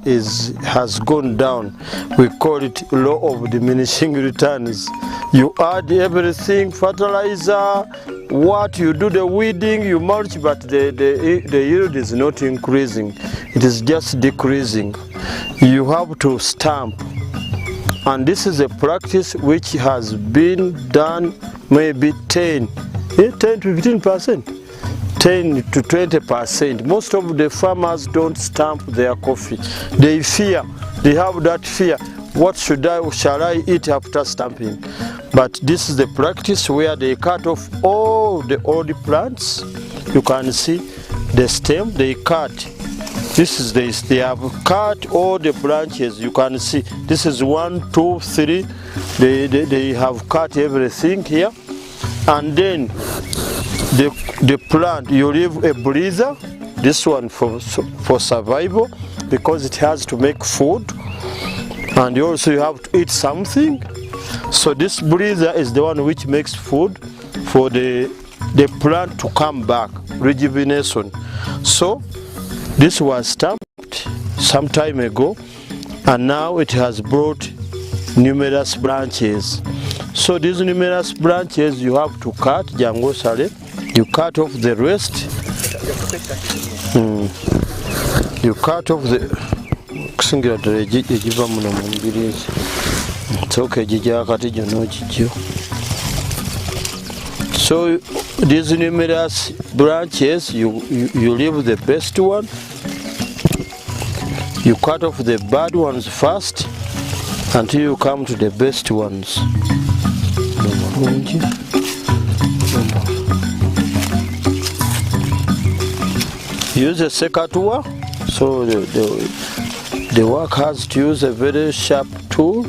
has gone down, we call it law of diminishing returns. You add everything, fertilizer, what you do, the weeding, you mulch, but the yield is not increasing. It is just decreasing. You have to stamp. And this is a practice which has been done maybe 10 to 15%. 10 to 20%. Most of the farmers don't stamp their coffee. They fear, they have that fear. What shall I eat after stamping? But this is the practice where they cut off all the old plants. You can see the stem, they cut This is this. They have cut all the branches. You can see this is 1, 2, 3. They have cut everything here, and then the plant, you leave a breather. This one for survival, because it has to make food, and also you have to eat something. So this breather is the one which makes food for the plant to come back, rejuvenation. So this was stamped some time ago, and now it has brought numerous branches. So these numerous branches you have to cut, Jango Sale. You cut off the rest. You cut off the singular so these numerous branches, you leave the best one. You cut off the bad ones first until you come to the best ones. Use a secateur, so the work has to use a very sharp tool.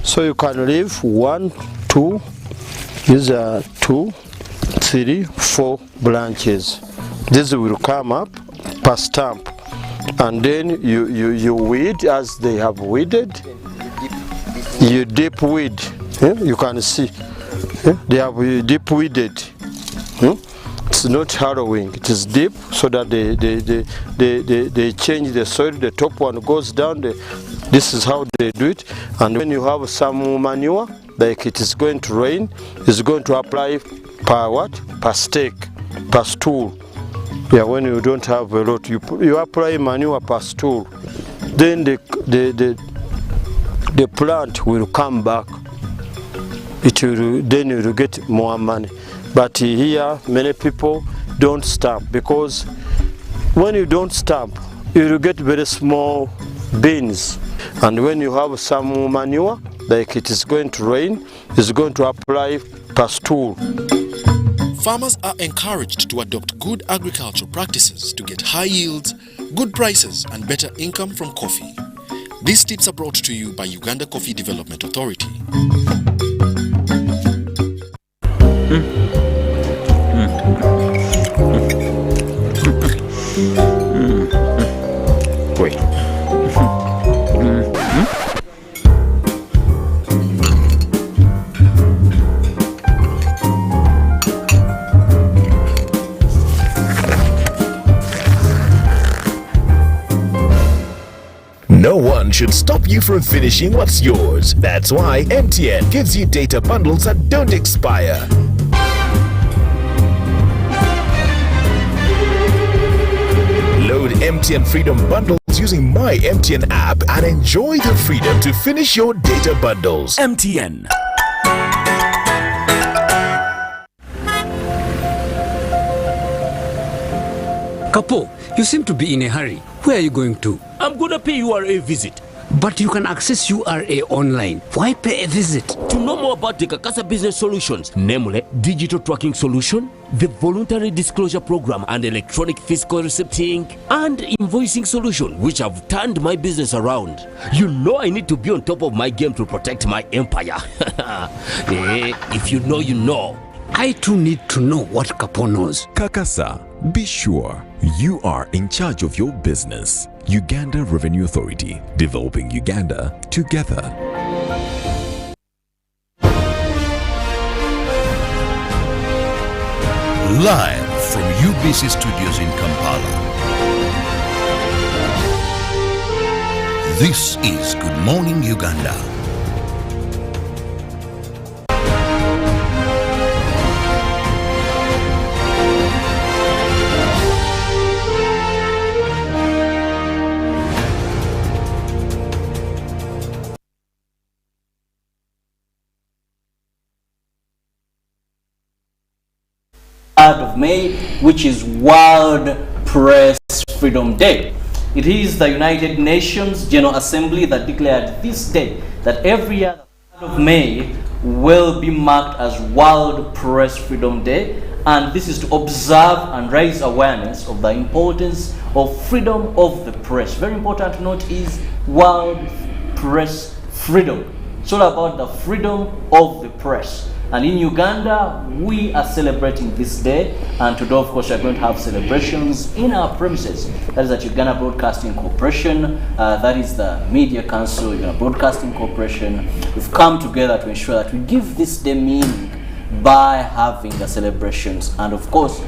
So you can leave 1, 2, these are 2, 3, 4 branches. This will come up per stump, and then you weed as they have weeded. You deep weed. You can see they have deep weeded. It's not harrowing, it is deep, so that they change the soil. The top one goes down. This is how they do it. And when you have some manure, like it is going to rain, it's going to apply per what? Per stake, per stool. Yeah, when you don't have a lot, you apply manure per stool. Then the plant will come back. Then you will get more money. But here, many people don't stamp, because when you don't stamp, you will get very small beans. And when you have some manure, like it is going to rain, it's going to apply per stool. Farmers are encouraged to adopt good agricultural practices to get high yields, good prices, and better income from coffee. These tips are brought to you by Uganda Coffee Development Authority. Wait. No one should stop you from finishing what's yours. That's why MTN gives you data bundles that don't expire. Load MTN Freedom Bundles using My MTN app and enjoy the freedom to finish your data bundles. MTN. Kapo, you seem to be in a hurry. Where are you going to? I'm gonna pay URA visit. But you can access URA online. Why pay a visit? To know more about the Kakasa Business Solutions, namely digital tracking solution, the voluntary disclosure program, and electronic fiscal receipting and invoicing solution, which have turned my business around. You know I need to be on top of my game to protect my empire. If you know, you know. I too need to know what Kapo knows. Kakasa, be sure you are in charge of your business. Uganda Revenue Authority, developing Uganda together. Live from UBC Studios in Kampala. This is Good Morning Uganda. Of May, which is World Press Freedom Day. It is the United Nations General Assembly that declared this day that every year the of May will be marked as World Press Freedom Day, and this is to observe and raise awareness of the importance of freedom of the press. Very important to note is World Press Freedom. It's all about the freedom of the press. And in Uganda, we are celebrating this day, and today, of course, we are going to have celebrations in our premises. That is at Uganda Broadcasting Corporation, that is the Media Council, Uganda Broadcasting Corporation. We've come together to ensure that we give this day meaning by having the celebrations, and of course,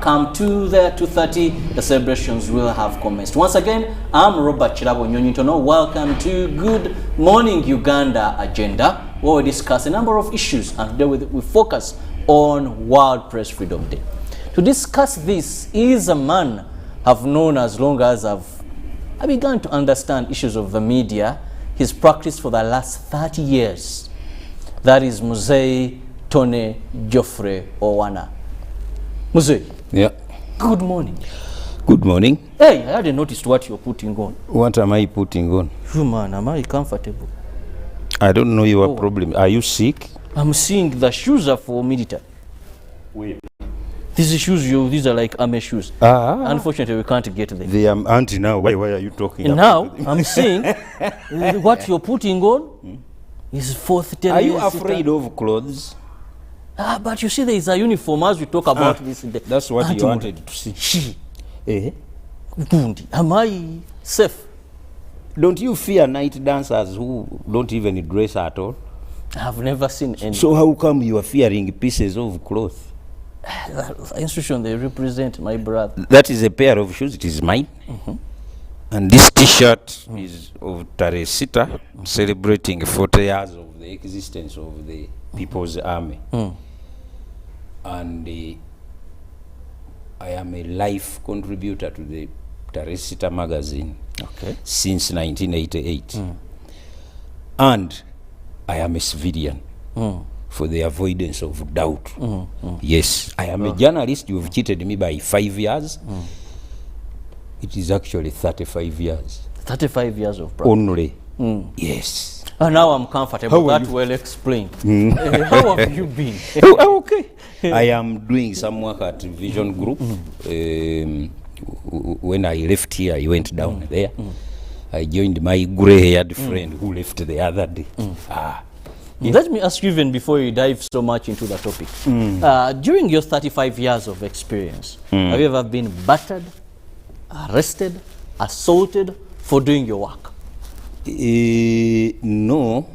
come to the 2:30, the celebrations will have commenced. Once again, I'm Robert Chirabo Nyonyintono. Welcome to Good Morning Uganda Agenda, where we discuss a number of issues, and today we focus on World Press Freedom Day. To discuss this is a man I've known as long as I began to understand issues of the media. He's practiced for the last 30 years. That is Muzei Tone Geoffrey Owana. Muzei. Yeah. Good morning. Good morning. Hey, I hadn't noticed what you're putting on. What am I putting on? Man, am I comfortable? I don't know your problem. Are you sick? I'm seeing the shoes are for military. Wait. These shoes, these are like army shoes. Unfortunately, we can't get them. They are anti now. Why are you talking and about now, I'm seeing what you're putting on is fourth. Are you afraid of clothes? But you see, there is a uniform as we talk about this. That's what you wanted to see. Am I safe? Don't you fear night dancers who don't even dress at all? I've never seen any. So how come you are fearing pieces of cloth? The institution they represent, my brother. That is a pair of shoes. It is mine. And this T-shirt is of Taresita, celebrating 40 years of the existence of the People's Army. And I am a life contributor to the Taresita magazine since 1988. And I am a civilian for the avoidance of doubt. Yes, I am a journalist. You've cheated me by 5 years. It is actually 35 years. 35 years of practice. Only. Yes. And now I'm comfortable. That well explained. How have you been? Okay. I am doing some work at Vision Group. When I left here, I went down there. I joined my grey-haired friend who left the other day. Yes. Let me ask you, even before you dive so much into the topic, during your 35 years of experience, have you ever been battered, arrested, assaulted for doing your work? No.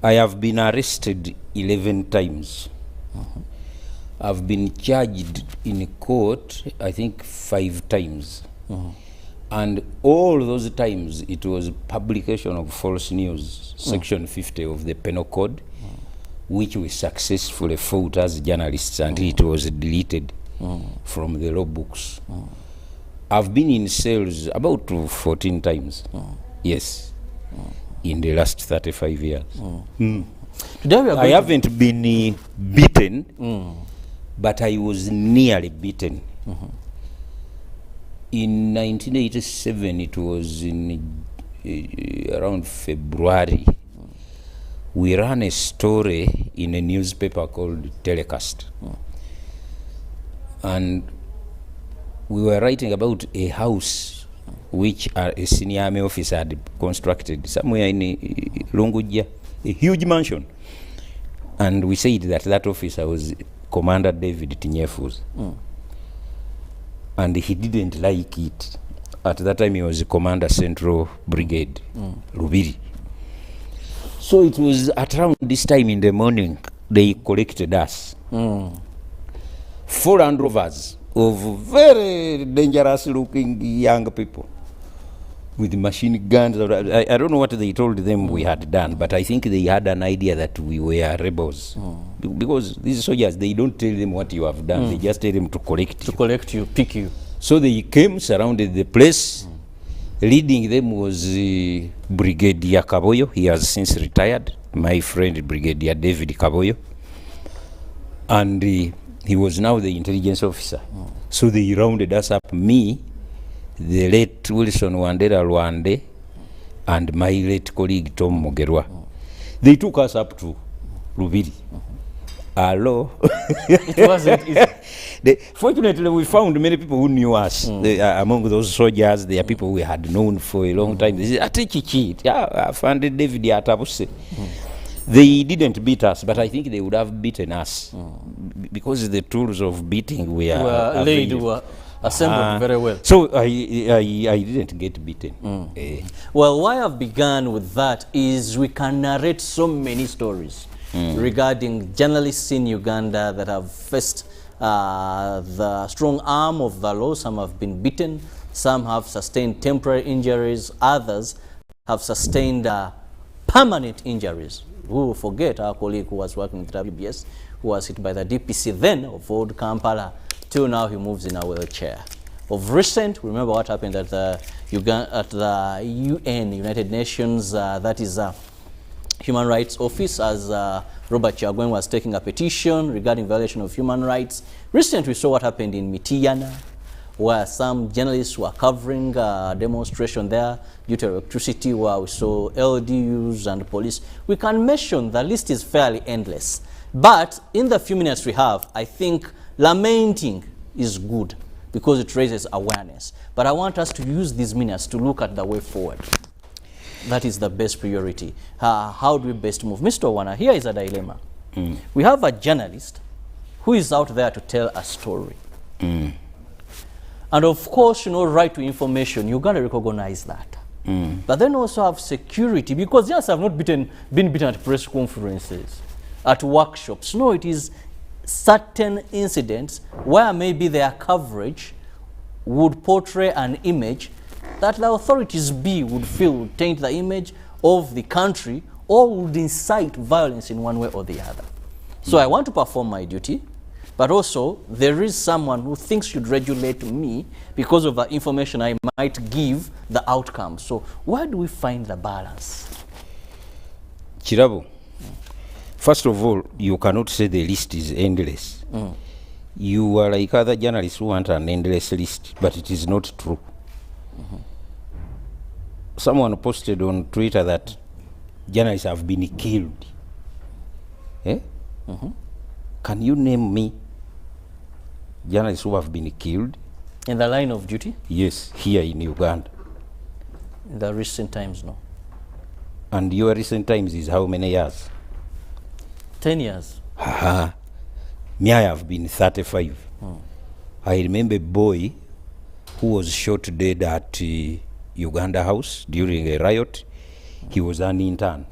I have been arrested 11 times. I've been charged in court, I think 5 times. And all those times it was publication of false news, section 50 of the Penal Code, which we successfully fought as journalists, and it was deleted from the law books. I've been in cells about 14 times. Yes. In the last 35 years. Today we are I haven't been beaten, but I was nearly beaten. In 1987, it was in around February, we ran a story in a newspaper called Telecast. And we were writing about a house which a senior army officer had constructed somewhere in Longujja, a huge mansion. And we said that that officer was Commander David Tinyefus. And he didn't like it. At that time he was Commander Central Brigade, Rubiri. So it was at around this time in the morning, they collected us. 4 Land Rovers of very dangerous looking young people with machine guns. I don't know what they told them we had done, but I think they had an idea that we were rebels. Because these soldiers, they don't tell them what you have done, they just tell them to collect you. To collect you, pick you. So they came, surrounded the place. Leading them was Brigadier Kaboyo. He has since retired. My friend Brigadier David Kaboyo. And he was now the intelligence officer. So they rounded us up, me, the late Wilson Wandera Rwande, and my late colleague Tom Mugerwa. They took us up to Lubiri. Hello. It wasn't easy. Fortunately, we found many people who knew us. Among those soldiers, there are people we had known for a long time. They said, I found David Yatabuse. They didn't beat us, but I think they would have beaten us because the tools of beating were laid, were assembled very well. So I didn't get beaten. Well, why I've begun with that is we can narrate so many stories regarding journalists in Uganda that have faced the strong arm of the law. Some have been beaten, some have sustained temporary injuries, others have sustained permanent injuries. We will forget our colleague who was working with WBS, who was hit by the DPC then of old Kampala, till now he moves in a wheelchair. Of recent, remember what happened at the UN, United Nations, that is Human Rights Office, as Robert Chagwen was taking a petition regarding violation of human rights. Recently, we saw what happened in Mitiyana, where some journalists were covering a demonstration there due to electricity, where we saw LDUs and police. We can mention the list is fairly endless. But in the few minutes we have, I think lamenting is good because it raises awareness. But I want us to use these minutes to look at the way forward. That is the best priority. How do we best move? Mr. Wana, here is a dilemma. We have a journalist who is out there to tell a story. And of course, right to information, you're going to recognize that. But then also have security, because yes, I've not been beaten at press conferences, at workshops. No, it is certain incidents where maybe their coverage would portray an image that the authorities would feel would taint the image of the country or would incite violence in one way or the other. So I want to perform my duty, but also there is someone who thinks should regulate me because of the information I might give the outcome. So where do we find the balance? Chirabu, first of all, you cannot say the list is endless. You are like other journalists who want an endless list, but it is not true. Someone posted on Twitter that journalists have been killed. Can you name me journalists who have been killed? In the line of duty? Yes, here in Uganda. In the recent times, no. And your recent times is how many years? 10 years. Me, I have been 35. I remember a boy who was shot dead at Uganda House during a riot. He was an intern.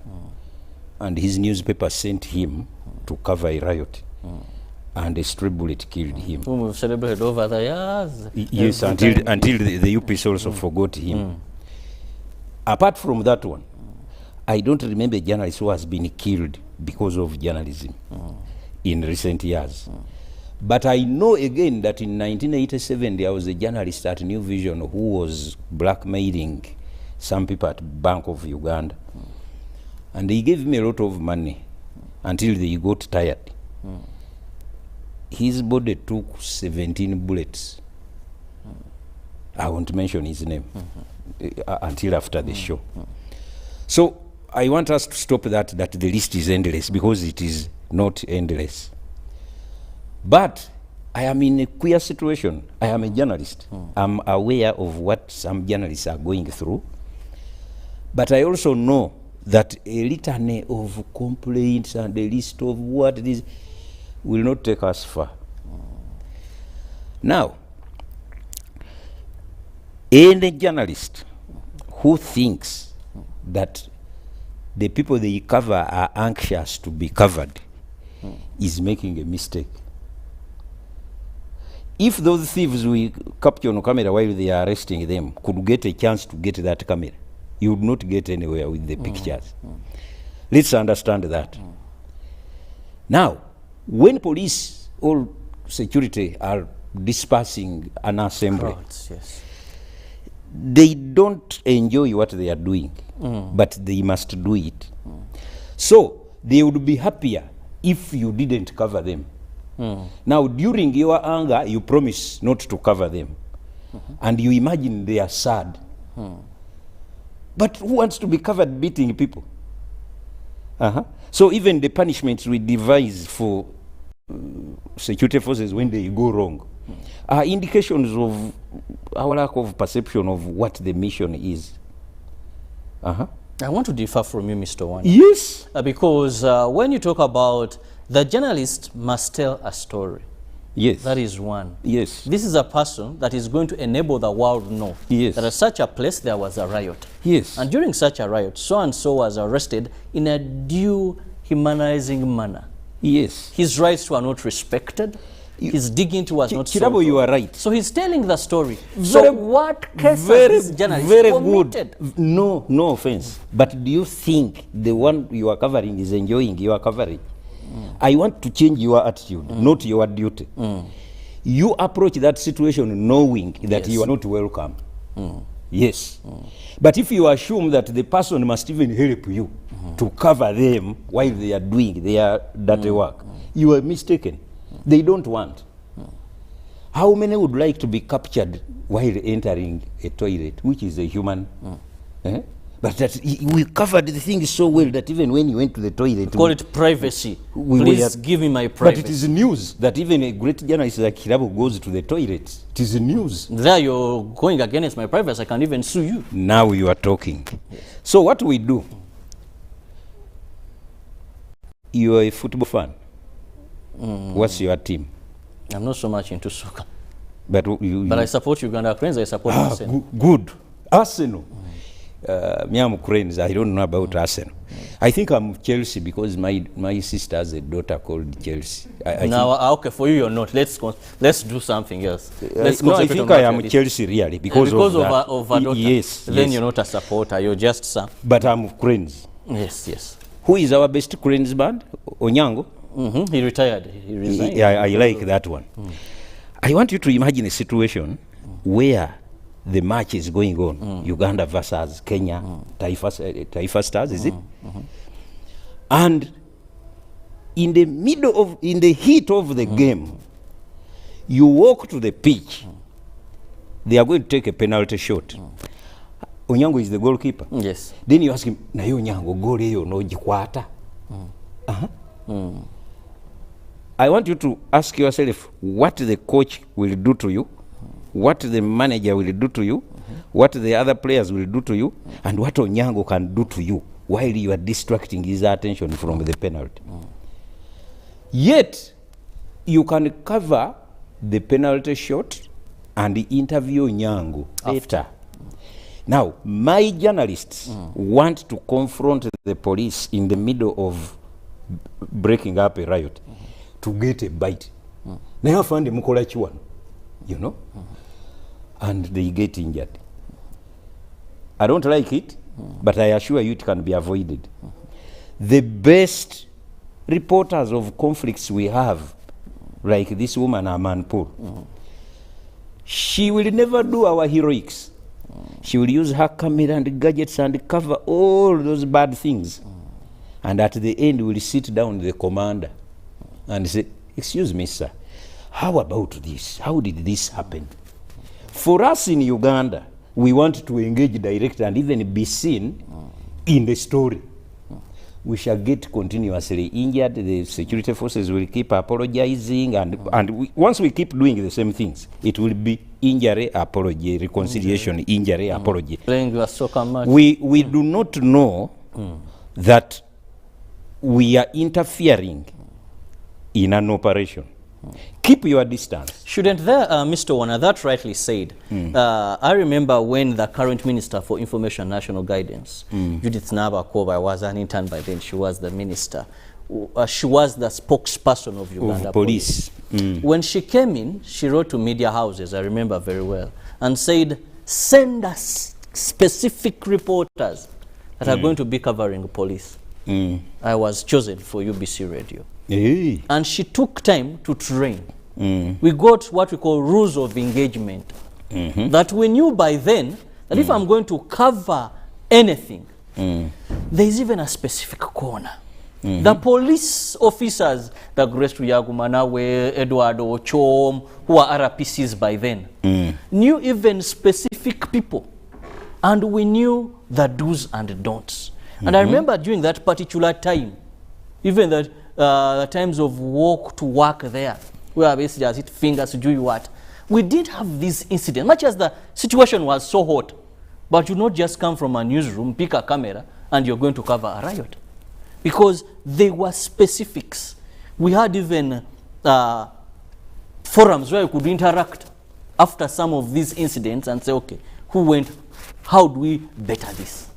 And his newspaper sent him to cover a riot. And a stray bullet killed him. Whom we've celebrated over the years. Yes, until the UPs also forgot him. Apart from that one, I don't remember a journalist who has been killed because of journalism in recent years. But I know again that in 1987 there was a journalist at New Vision who was blackmailing some people at Bank of Uganda. And they gave me a lot of money until they got tired. His body took 17 bullets. I won't mention his name until after the show. So I want us to stop that the list is endless, because it is not endless. But I am in a queer situation. I am a journalist. I'm aware of what some journalists are going through. But I also know that a litany of complaints and a list of what it is will not take us far. Now, any journalist who thinks that the people they cover are anxious to be covered is making a mistake. If those thieves we capture on camera while they are arresting them could get a chance to get that camera, you would not get anywhere with the pictures. Let's understand that. Now, when police or security are dispersing an assembly, Crowds, yes. they don't enjoy what they are doing, but they must do it. So they would be happier if you didn't cover them. Now, during your anger, you promise not to cover them. And you imagine they are sad. But who wants to be covered beating people? So even the punishments we devise for security forces when they go wrong are indications of our lack of perception of what the mission is. I want to differ from you, Mr. Wana. Yes. Because when you talk about the journalist must tell a story. Yes. That is one. Yes. This is a person that is going to enable the world to know that at such a place there was a riot. Yes. And during such a riot, so-and-so was arrested in a due humanizing manner. Yes. His rights were not respected. His dignity was not Chirabo, you are right. So he's telling the story. So what case very, has this journalist very committed? Good. No offense. But do you think the one you are covering is enjoying your covering? I want to change your attitude, not your duty. You approach that situation knowing that you are not welcome. Yes. But if you assume that the person must even help you to cover them while they are doing their dirty work, you are mistaken. They don't want. How many would like to be captured while entering a toilet, which is a human? But that we covered the thing so well that even when you went to the toilet... Call it privacy. Please give me my privacy. But it is news that even a great journalist like Kirabo goes to the toilet. It is news. There you're going against my privacy. I can even sue you. Now you are talking. Yes. So what we do... You are a football fan. What's your team? I'm not so much into soccer. But I support Uganda Cranes. I support Arsenal. Good. Arsenal. Me, I'm Cranes. I don't know about Arsenal. I think I'm Chelsea because my sister has a daughter called Chelsea. Okay, for you, you're not. Let's do something else. I think I am Chelsea really because of a daughter. Yes. Then you're not a supporter. You're just some. But I'm Cranes. Yes. Who is our best Cranes band? Onyango. He retired. He resigned. I like that one. I want you to imagine a situation where the match is going on, Uganda versus Kenya, Taifa Stars, is it? And in the heat of the game, you walk to the pitch, they are going to take a penalty shot. Onyango is the goalkeeper. Yes. Then you ask him, nayo Onyango, goal eyo no jikwata. I want you to ask yourself what the coach will do to you, what the manager will do to you, what the other players will do to you, and what Onyango can do to you while you are distracting his attention from the penalty. Yet, you can cover the penalty shot and interview Onyango after. Now, my journalists want to confront the police in the middle of breaking up a riot to get a bite. Now, I find them one, you know, and they get injured. I don't like it, but I assure you it can be avoided. The best reporters of conflicts we have, like this woman, Amanpour, she will never do our heroics. She will use her camera and gadgets and cover all those bad things. And at the end, will sit down with the commander and say, excuse me, sir, how about this? How did this happen? For us in Uganda, we want to engage direct and even be seen in the story. We shall get continuously injured. The security forces will keep apologizing, and once we keep doing the same things, it will be injury, apology, reconciliation, injury, apology. Playing a soccer match. We do not know that we are interfering in an operation. Keep your distance. Shouldn't there, Mr. Wana, that rightly said. I remember when the current Minister for Information and National Guidance, Judith Nabakova, was an intern by then. She was the minister. She was the spokesperson of Uganda Police. When she came in, she wrote to media houses, I remember very well, and said, send us specific reporters that are going to be covering police. I was chosen for UBC Radio. Hey. And she took time to train. We got what we call rules of engagement. That we knew by then that if I'm going to cover anything, there is even a specific corner. The police officers, the Grace Tuyagumanawe, Edward Ochom, who are RPCs by then, knew even specific people. And we knew the do's and don'ts. And I remember during that particular time, even the times of walk to work there, where basically as it fingers to do what, we did have this incident, much as the situation was so hot, but you not just come from a newsroom, pick a camera, and you're going to cover a riot. Because there were specifics. We had even forums where you could interact after some of these incidents and say, okay, who went, how do we better this?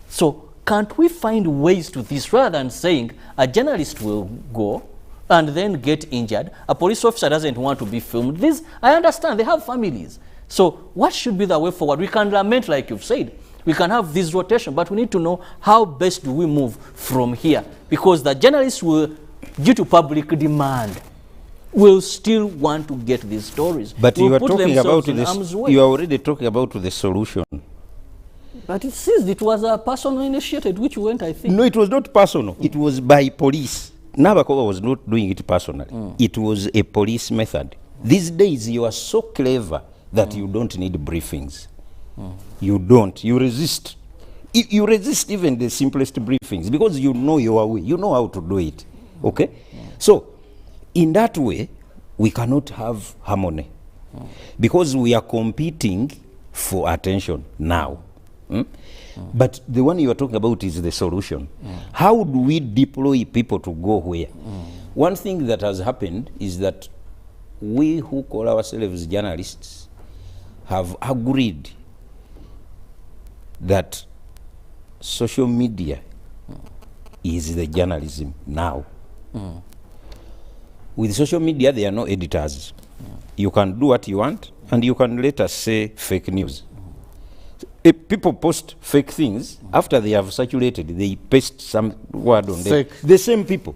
So can't we find ways to this rather than saying a journalist will go and then get injured, a police officer doesn't want to be filmed. This, I understand, they have families. So what should be the way forward? We can lament, like you've said. We can have this rotation, but we need to know how best do we move from here, because the journalists will, due to public demand, will still want to get these stories. But will you are put talking about themselves this. in harm's way. You are already talking about the solution. But it says it was a personal initiative which went, I think. No, it was not personal. It was by police. Nabakova was not doing it personally. It was a police method. These days you are so clever that you don't need briefings. You don't. You resist. You resist even the simplest briefings because you know your way. You know how to do it. Okay? So, in that way, we cannot have harmony because we are competing for attention now. But the one you are talking about is the solution. How do we deploy people to go where? One thing that has happened is that we who call ourselves journalists have agreed that social media is the journalism now. With social media, there are no editors. You can do what you want, and you can let us say fake news. If people post fake things, after they have circulated, they paste some word on them. The same people,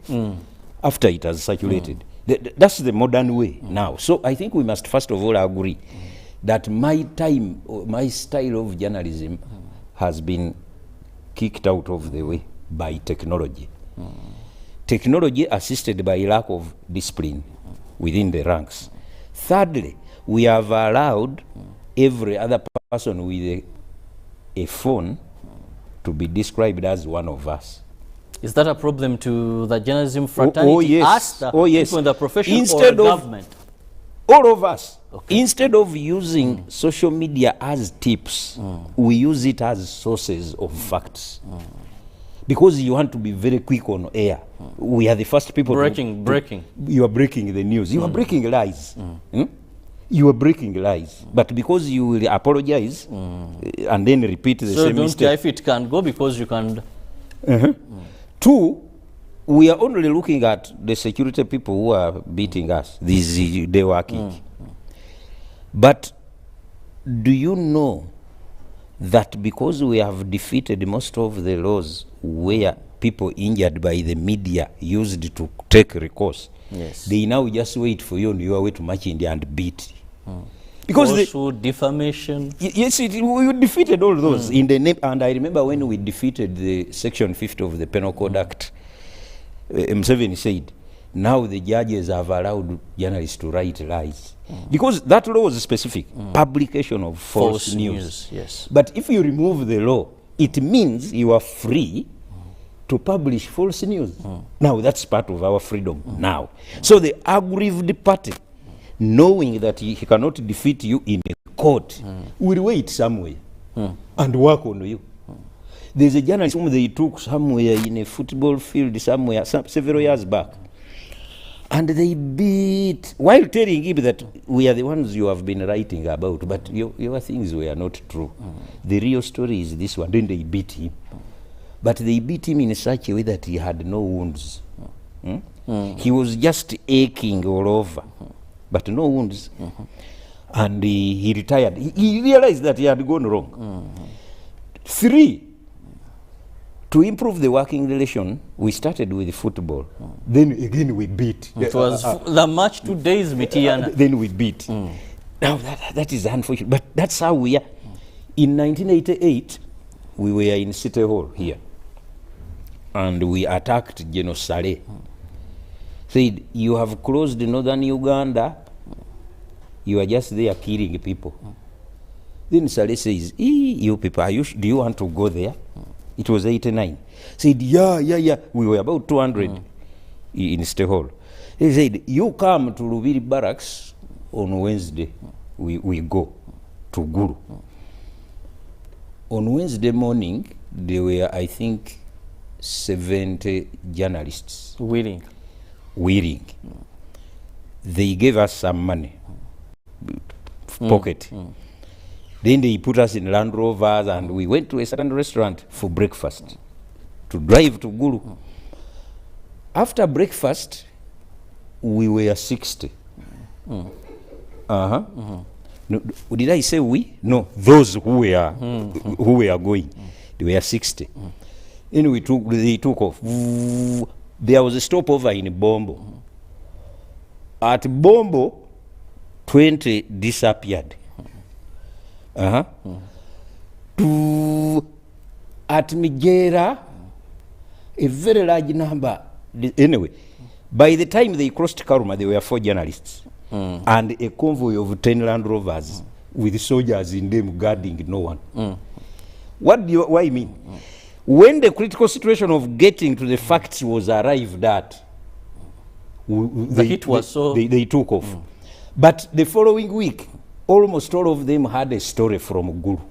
after it has circulated. That's the modern way now. So I think we must first of all agree that my time, or my style of journalism has been kicked out of the way by technology. Technology assisted by lack of discipline within the ranks. Thirdly, we have allowed every other person with a phone to be described as one of us. Is that a problem to the journalism fraternity? Oh yes. Us, the people in the profession, instead or the of government? All of us. Okay. Instead of using social media as tips, we use it as sources of facts. Because you want to be very quick on air. We are the first people breaking. You are breaking the news. You are breaking lies. You are breaking lies. But because you will apologize and then repeat the so same don't mistake. care if it can go because you can. Two, we are only looking at the security people who are beating us. They were kicked. But do you know that because we have defeated most of the laws where people injured by the media used to take recourse, they now just wait for you on your way to march in there and beat. Because defamation. Yes, we defeated all those in the name. And I remember when we defeated the Section 50 of the Penal Code Act, Museveni said, now the judges have allowed journalists to write lies. Because that law was specific, publication of false news. Yes. But if you remove the law, it means you are free to publish false news. Now that's part of our freedom now. So the aggrieved party, knowing that he cannot defeat you in court, will wait somewhere and work on you. There's a journalist whom they took somewhere in a football field somewhere several years back. And they beat, while telling him that we are the ones you have been writing about, but your things were not true. The real story is this one. Then they beat him. But they beat him in such a way that he had no wounds. He was just aching all over, but no wounds. And he retired. He realized that he had gone wrong. 3, to improve the working relation, we started with football. Then again we beat. It was the match 2 days, Mitiana. Then we beat. Now that is unfortunate, but that's how we are. In 1988, we were in City Hall here, and we attacked General Saleh. Said, you have closed northern Uganda, you are just there killing people. Then Saleh says, you people, do you want to go there? It was 89. Said, yeah. We were about 200 in Stay Hall. He said, you come to Lubiri Barracks on Wednesday. We go to Gulu. On Wednesday morning, there were, I think, 70 journalists. Willing. They gave us some money, pocket. Then they put us in Land Rovers and we went to a certain restaurant for breakfast, to drive to Gulu. After breakfast, we were 60. No, did I say we? No, those who were going, they were 60. Then they took off. There was a stopover in Bombo. At Bombo, 20 disappeared. At Mijera, a very large number. Anyway, by the time they crossed Karuma, there were 4 journalists and a convoy of 10 Land Rovers with soldiers in them guarding no one. What do I mean? When the critical situation of getting to the facts was arrived at, the hit was so... They took off. But the following week, almost all of them had a story from Gulu.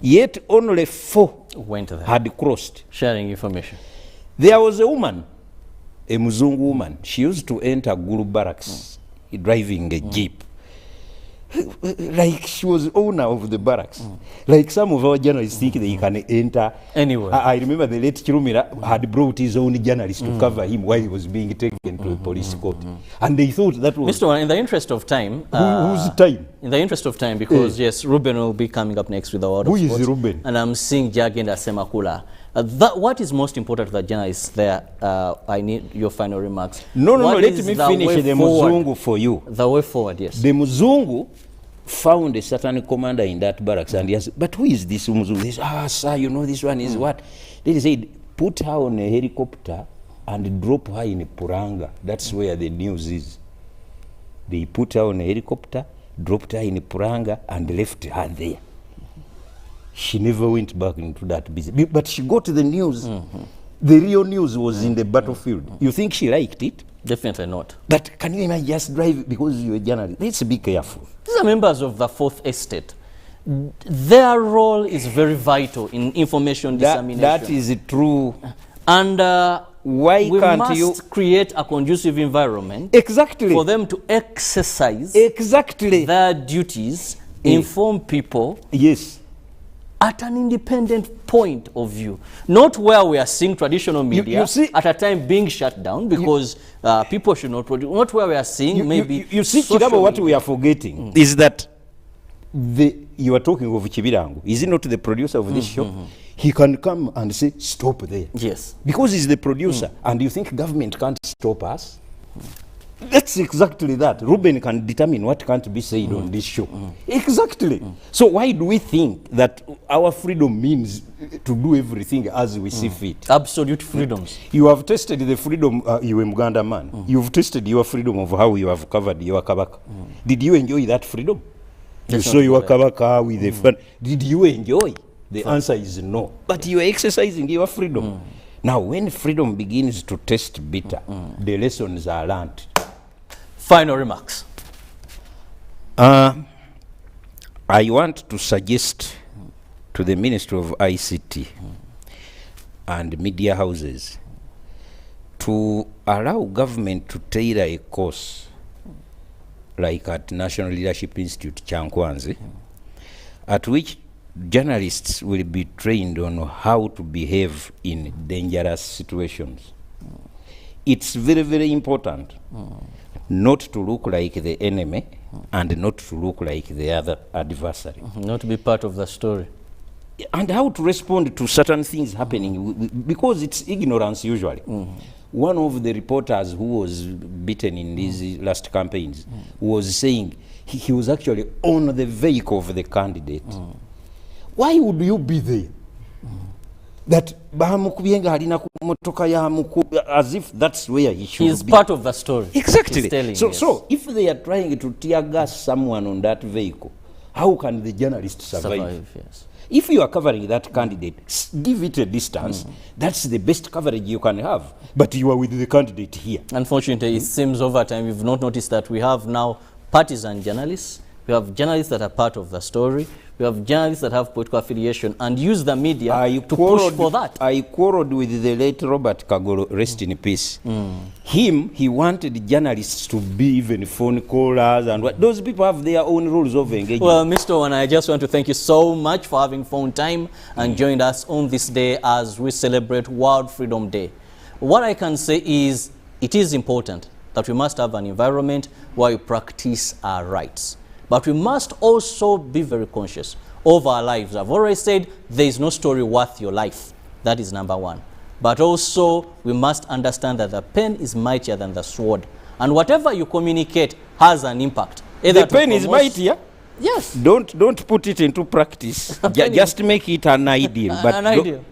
Yet only 4 went there, had crossed. sharing information. There was a woman, a Muzungu woman. She used to enter Gulu Barracks driving a jeep. Like she was owner of the barracks. Like some of our journalists think they can enter anywhere. I remember the late Chirumira had brought his own journalist to cover him while he was being taken to a police court. And they thought that was... Mr. One, in the interest of time... whose time? In the interest of time, because yes, Ruben will be coming up next with the World of Sports. Who is Ruben? And I'm seeing Jagenda Semakula. What is most important to the journalists there? I need your final remarks. No, let me finish the Muzungu for you. The way forward, yes. The Muzungu found a certain commander in that barracks and he asked, but who is this Muzungu? They said, sir, you know this one is what? They said, put her on a helicopter and drop her in Puranga. That's where the news is. They put her on a helicopter, dropped her in Puranga and left her there. She never went back into that business. But she got the news. The real news was in the battlefield. You think she liked it? Definitely not. But can you imagine just drive because you're a journalist? Let's be careful. These are members of the Fourth Estate. Their role is very vital in information dissemination. That is true. And why we can't must create a conducive environment for them to exercise their duties, inform people. Yes. At an independent point of view, not where we are seeing traditional media at a time being shut down because people should not produce, not where we are seeing you see, Chidabo, what we are forgetting is that you are talking of Chibirangu. Is he not the producer of this show? He can come and say, stop there. Yes. Because he's the producer. And you think government can't stop us? That's exactly that. Ruben can determine what can't be said on this show. Exactly. So why do we think that our freedom means to do everything as we see fit? Absolute freedoms. You have tested the freedom, you Uganda man. You've tested your freedom of how you have covered your kabaka. Did you enjoy that freedom? You saw your kabaka with the fun. Did you enjoy? The answer is no. But you are exercising your freedom. Now, when freedom begins to taste bitter, the lessons are learned. Final remarks. I want to suggest to the Ministry of ICT and media houses to allow government to tailor a course like at National Leadership Institute, Chankwanzi, at which journalists will be trained on how to behave in dangerous situations. It's very, very important not to look like the enemy and not to look like the other adversary. Not to be part of the story. And how to respond to certain things happening, because it's ignorance usually. One of the reporters who was beaten in these last campaigns was saying he was actually on the vehicle of the candidate. Why would you be there? That as if that's where he should be. He's part of the story. Exactly. So if they are trying to tear gas someone on that vehicle, how can the journalist survive? Yes. If you are covering that candidate, give it a distance. That's the best coverage you can have. But you are with the candidate here. Unfortunately, it seems over time we've not noticed that we have now partisan journalists. We have journalists that are part of the story. We have journalists that have political affiliation and use the media to push for that. I quarreled with the late Robert Kagolo, rest in peace. He wanted journalists to be even phone callers and what. Those people have their own rules of engagement. Well, Mr. Owen, I just want to thank you so much for having phone time and joined us on this day as we celebrate World Freedom Day. What I can say is it is important that we must have an environment where we practice our rights. But we must also be very conscious of our lives. I've already said there is no story worth your life. That is number one. But also we must understand that the pen is mightier than the sword. And whatever you communicate has an impact. The pen is mightier? Yes. Don't put it into practice. Just make it an ideal. But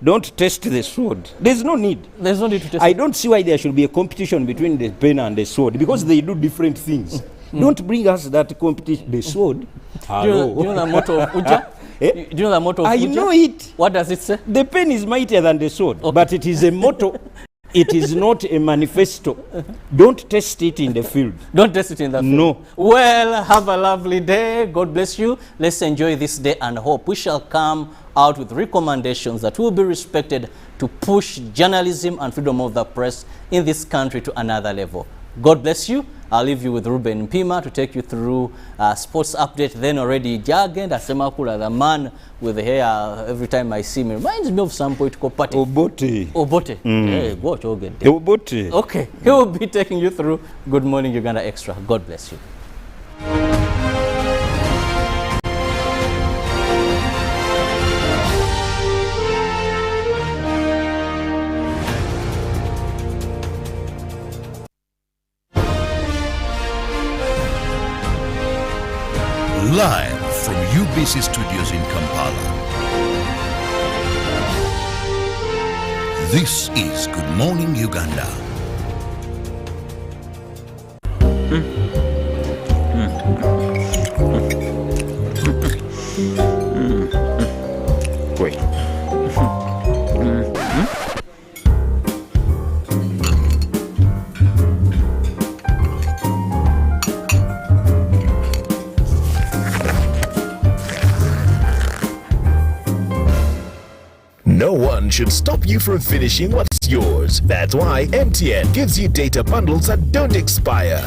don't test the sword. There's no need. There's no need to test I don't see why there should be a competition between the pen and the sword because they do different things. Don't bring us that competition, the sword. Do you know the motto of Uja? Do you know the motto of Uja? I know it. What does it say? The pen is mightier than the sword, but it is a motto. It is not a manifesto. Don't test it in the field. Don't test it in the field? No. Well, have a lovely day. God bless you. Let's enjoy this day and hope we shall come out with recommendations that will be respected to push journalism and freedom of the press in this country to another level. God bless you. I'll leave you with Ruben Pima to take you through sports update. Then already Jagend Asemakula, the man with the hair, every time I see him, reminds me of some political party. Obote. Obote. Hey, go to Obote. Obote. Okay. He will be taking you through Good Morning Uganda Extra. God bless you. Live from UBC Studios in Kampala. This is Good Morning Uganda. Wait. No one should stop you from finishing what's yours. That's why MTN gives you data bundles that don't expire.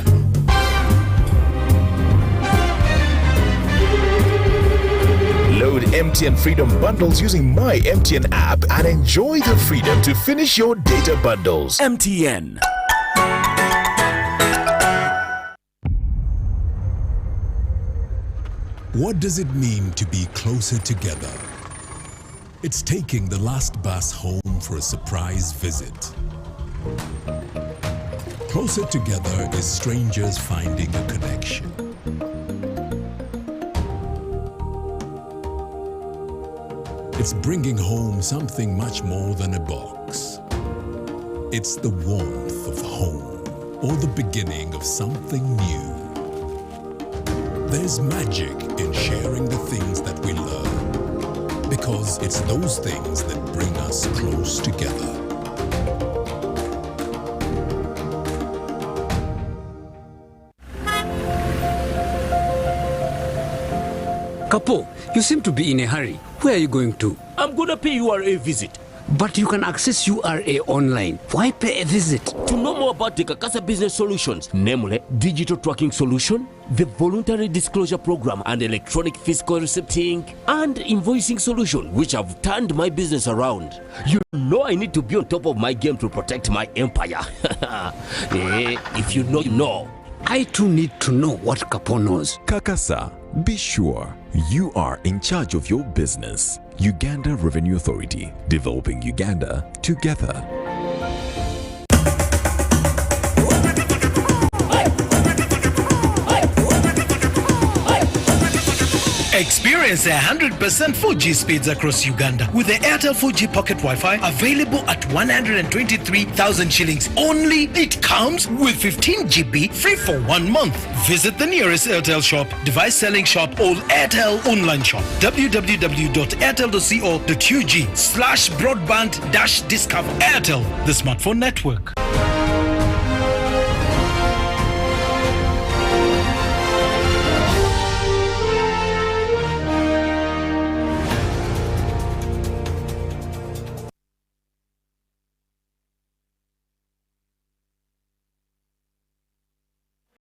Load MTN Freedom bundles using my MTN app and enjoy the freedom to finish your data bundles. MTN. What does it mean to be closer together? It's taking the last bus home for a surprise visit. Closer together is strangers finding a connection. It's bringing home something much more than a box. It's the warmth of home, or the beginning of something new. There's magic in sharing the things that we love, because it's those things that bring us close together. Kapo, you seem to be in a hurry. Where are you going to? I'm gonna pay URA visit. But you can access URA online. Why pay a visit? To know more about the Kakasa Business Solutions, namely digital tracking solution, the voluntary disclosure program and electronic fiscal receipting and invoicing solution, which have turned my business around. You know I need to be on top of my game to protect my empire. If you know, you know. I too need to know what Kapo knows. Kakasa, be sure you are in charge of your business. Uganda Revenue Authority, developing Uganda together. Experience 100% 4G speeds across Uganda with the Airtel 4G Pocket Wi-Fi available at 123,000 shillings only. It comes with 15 GB free for 1 month. Visit the nearest Airtel shop, device selling shop or Airtel online shop. www.airtel.co.ug/broadband-discover. Airtel, the smartphone network.